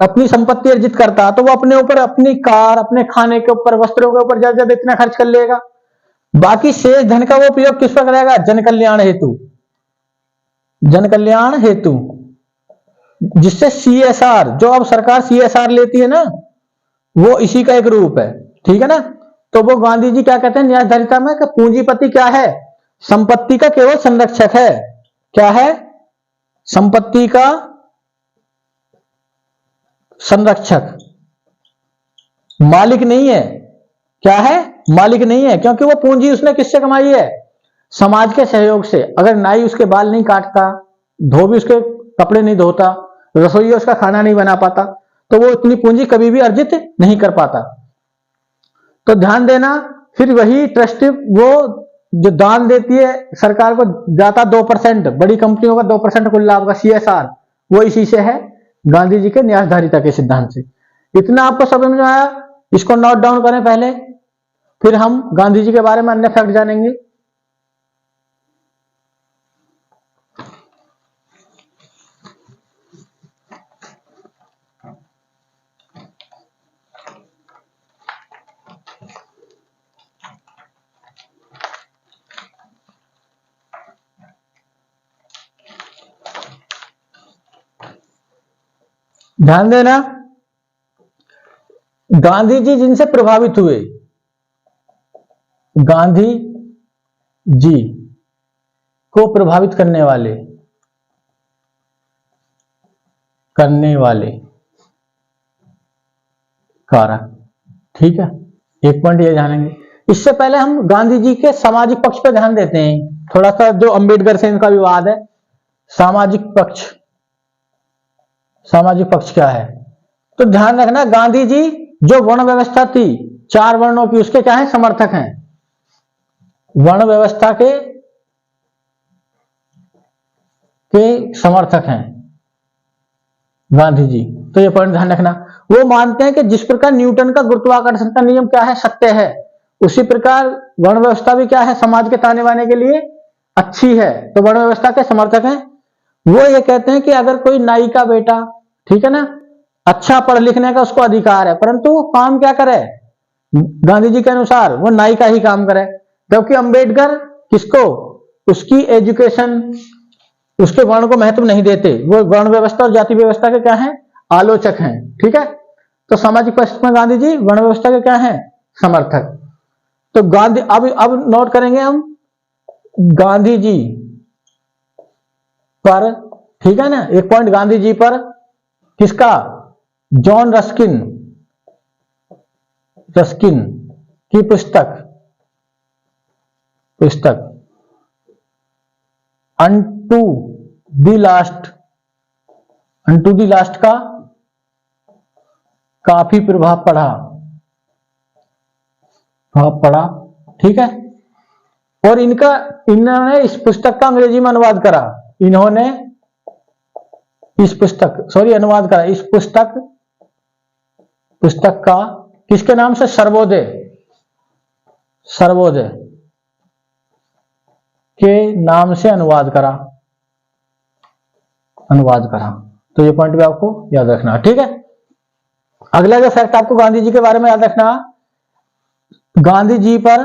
अपनी संपत्ति अर्जित करता तो वो अपने ऊपर, अपनी कार, अपने खाने के ऊपर, वस्त्रों के ऊपर ज्यादा इतना खर्च कर लेगा। बाकी शेष धन का वो उपयोग किस पर करेगा? जन कल्याण हेतु, जन कल्याण हेतु, जिससे सीएसआर, जो अब सरकार सीएसआर लेती है ना, वो इसी का एक रूप है, ठीक है ना। तो वो गांधी जी क्या कहते हैं न्यायधारिता में कि पूंजीपति क्या है? संपत्ति का केवल संरक्षक है। क्या है? संपत्ति का संरक्षक, मालिक नहीं है। क्या है? मालिक नहीं है, क्योंकि वो पूंजी उसने किससे कमाई है? समाज के सहयोग से। अगर नाई उसके बाल नहीं काटता, धोबी उसके कपड़े नहीं धोता, रसोई उसका खाना नहीं बना पाता, तो वो इतनी पूंजी कभी भी अर्जित नहीं कर पाता। तो ध्यान देना, फिर वही ट्रस्टी वो जो दान देती है सरकार को, जाता 2%, बड़ी कंपनियों का 2% कुल लाभ का सीएसआर, वो इसी से है, गांधी जी के न्यायधारिता के सिद्धांत से। इतना आपको समझ में आया? इसको नोट डाउन करें पहले, फिर हम गांधी जी के बारे में अन्य फैक्ट जानेंगे। ध्यान देना, गांधी जी जिनसे प्रभावित हुए, गांधी जी को प्रभावित करने वाले कारक, ठीक है, एक पॉइंट ये जानेंगे। इससे पहले हम गांधी जी के सामाजिक पक्ष पर ध्यान देते हैं, थोड़ा सा जो अंबेडकर से इनका विवाद है। सामाजिक पक्ष, सामाजिक पक्ष क्या है? तो ध्यान रखना, गांधी जी जो वर्ण व्यवस्था थी 4 वर्णों की, उसके क्या है? समर्थक हैं। वर्ण व्यवस्था के समर्थक हैं गांधी जी। तो ये पॉइंट ध्यान रखना। वो मानते हैं कि जिस प्रकार न्यूटन का गुरुत्वाकर्षण का नियम क्या है? सत्य है, उसी प्रकार वर्ण व्यवस्था भी क्या है? समाज के ताने बाने के लिए अच्छी है। तो वर्ण व्यवस्था के समर्थक हैं। वो ये कहते हैं कि अगर कोई नाई का बेटा, ठीक है ना, अच्छा पढ़ लिखने का उसको अधिकार है, परंतु वो काम क्या करे? गांधी जी के अनुसार वो नाई का ही काम करे। जबकि अंबेडकर किसको? उसकी एजुकेशन, उसके वर्ण को महत्व नहीं देते। वो वर्ण व्यवस्था और जाति व्यवस्था के क्या है? आलोचक हैं, ठीक है। तो सामाजिक पक्ष में गांधी जी वर्ण व्यवस्था के क्या है? समर्थक। तो गांधी, अब नोट करेंगे हम गांधी जी पर, ठीक है ना, एक पॉइंट गांधी जी पर किसका? जॉन रस्किन की पुस्तक अनटू द लास्ट का काफी प्रभाव पड़ा, ठीक है। और इन्होंने इस पुस्तक का अंग्रेजी में अनुवाद करा। इन्होंने इस पुस्तक का किसके नाम से? सर्वोदय के नाम से अनुवाद करा। तो ये पॉइंट भी आपको याद रखना, ठीक है। अगला जो फैक्ट आपको गांधी जी के बारे में याद रखना, गांधी जी पर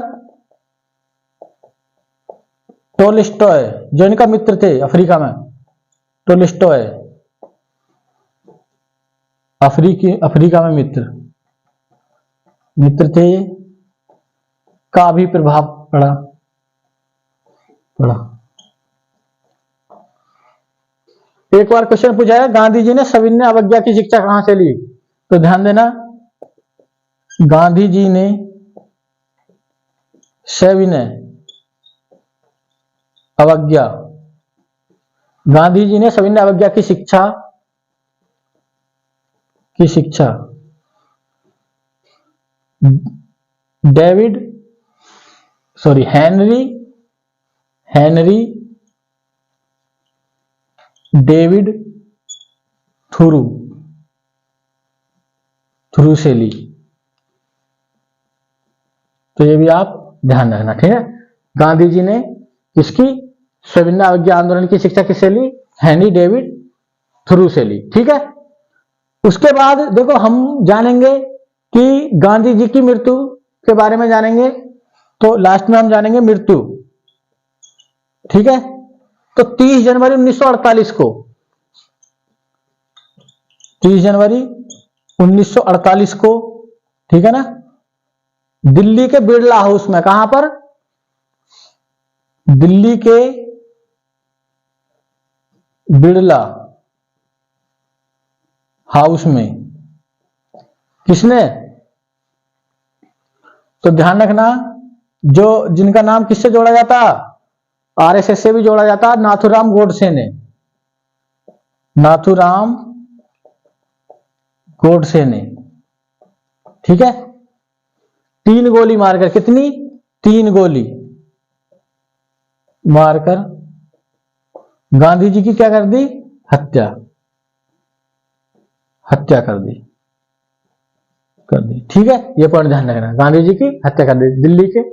टोल्स्टॉय, जो इनका मित्र थे अफ्रीका में, टोल्स्टॉय अफ्रीका में मित्र थे, का भी प्रभाव पड़ा। एक बार क्वेश्चन पूछा है, गांधी जी ने सविनय अवज्ञा की शिक्षा कहां से ली? तो ध्यान देना, गांधी जी ने सविनय अवज्ञा की शिक्षा हेनरी डेविड थोरू से ली। तो ये भी आप ध्यान रखना, ठीक है। गांधी जी ने किसकी? सविनय अवज्ञा आंदोलन की शिक्षा किससे ली? हेनरी डेविड थोरू से ली, ठीक है। उसके बाद देखो हम जानेंगे कि गांधी जी की मृत्यु के बारे में जानेंगे। तो लास्ट में हम जानेंगे मृत्यु। ठीक है, तो 30 जनवरी 1948 को, 30 जनवरी 1948 को, ठीक है ना, दिल्ली के बिरला हाउस में, कहां पर, दिल्ली के बिरला हाउस में, किसने, तो ध्यान रखना, जो जिनका नाम किससे जोड़ा जाता, आरएसएस से भी जोड़ा जाता, नाथूराम गोडसे ने, नाथूराम गोडसे ने। ठीक है, 3 गोली मारकर, कितनी, 3 गोली मारकर गांधी जी की क्या कर दी, हत्या, हत्या कर दी, कर दी। ठीक है, ये पॉइंट ध्यान रखना, गांधी जी की हत्या कर दी दिल्ली के।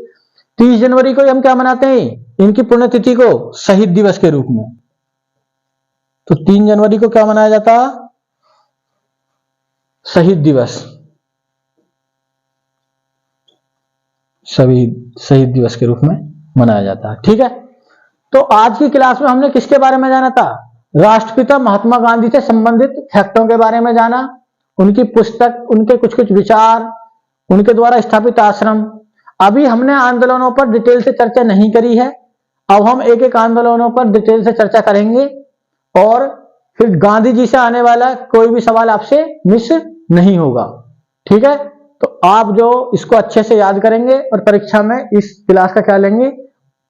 30 जनवरी को हम क्या मनाते हैं, इनकी पुण्यतिथि को शहीद दिवस के रूप में। तो 3 जनवरी को क्या मनाया जाता, शहीद दिवस, शहीद दिवस के रूप में मनाया जाता है। ठीक है, तो आज की क्लास में हमने किसके बारे में जाना था, राष्ट्रपिता महात्मा गांधी से संबंधित फैक्टों के बारे में जाना, उनकी पुस्तक, उनके कुछ कुछ विचार, उनके द्वारा स्थापित आश्रम। अभी हमने आंदोलनों पर डिटेल से चर्चा नहीं करी है, अब हम एक एक आंदोलनों पर डिटेल से चर्चा करेंगे और फिर गांधी जी से आने वाला कोई भी सवाल आपसे मिस नहीं होगा। ठीक है, तो आप जो इसको अच्छे से याद करेंगे और परीक्षा में इस क्लास का क्या लेंगे,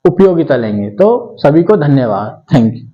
उपयोगिता लेंगे। तो सभी को धन्यवाद, थैंक यू।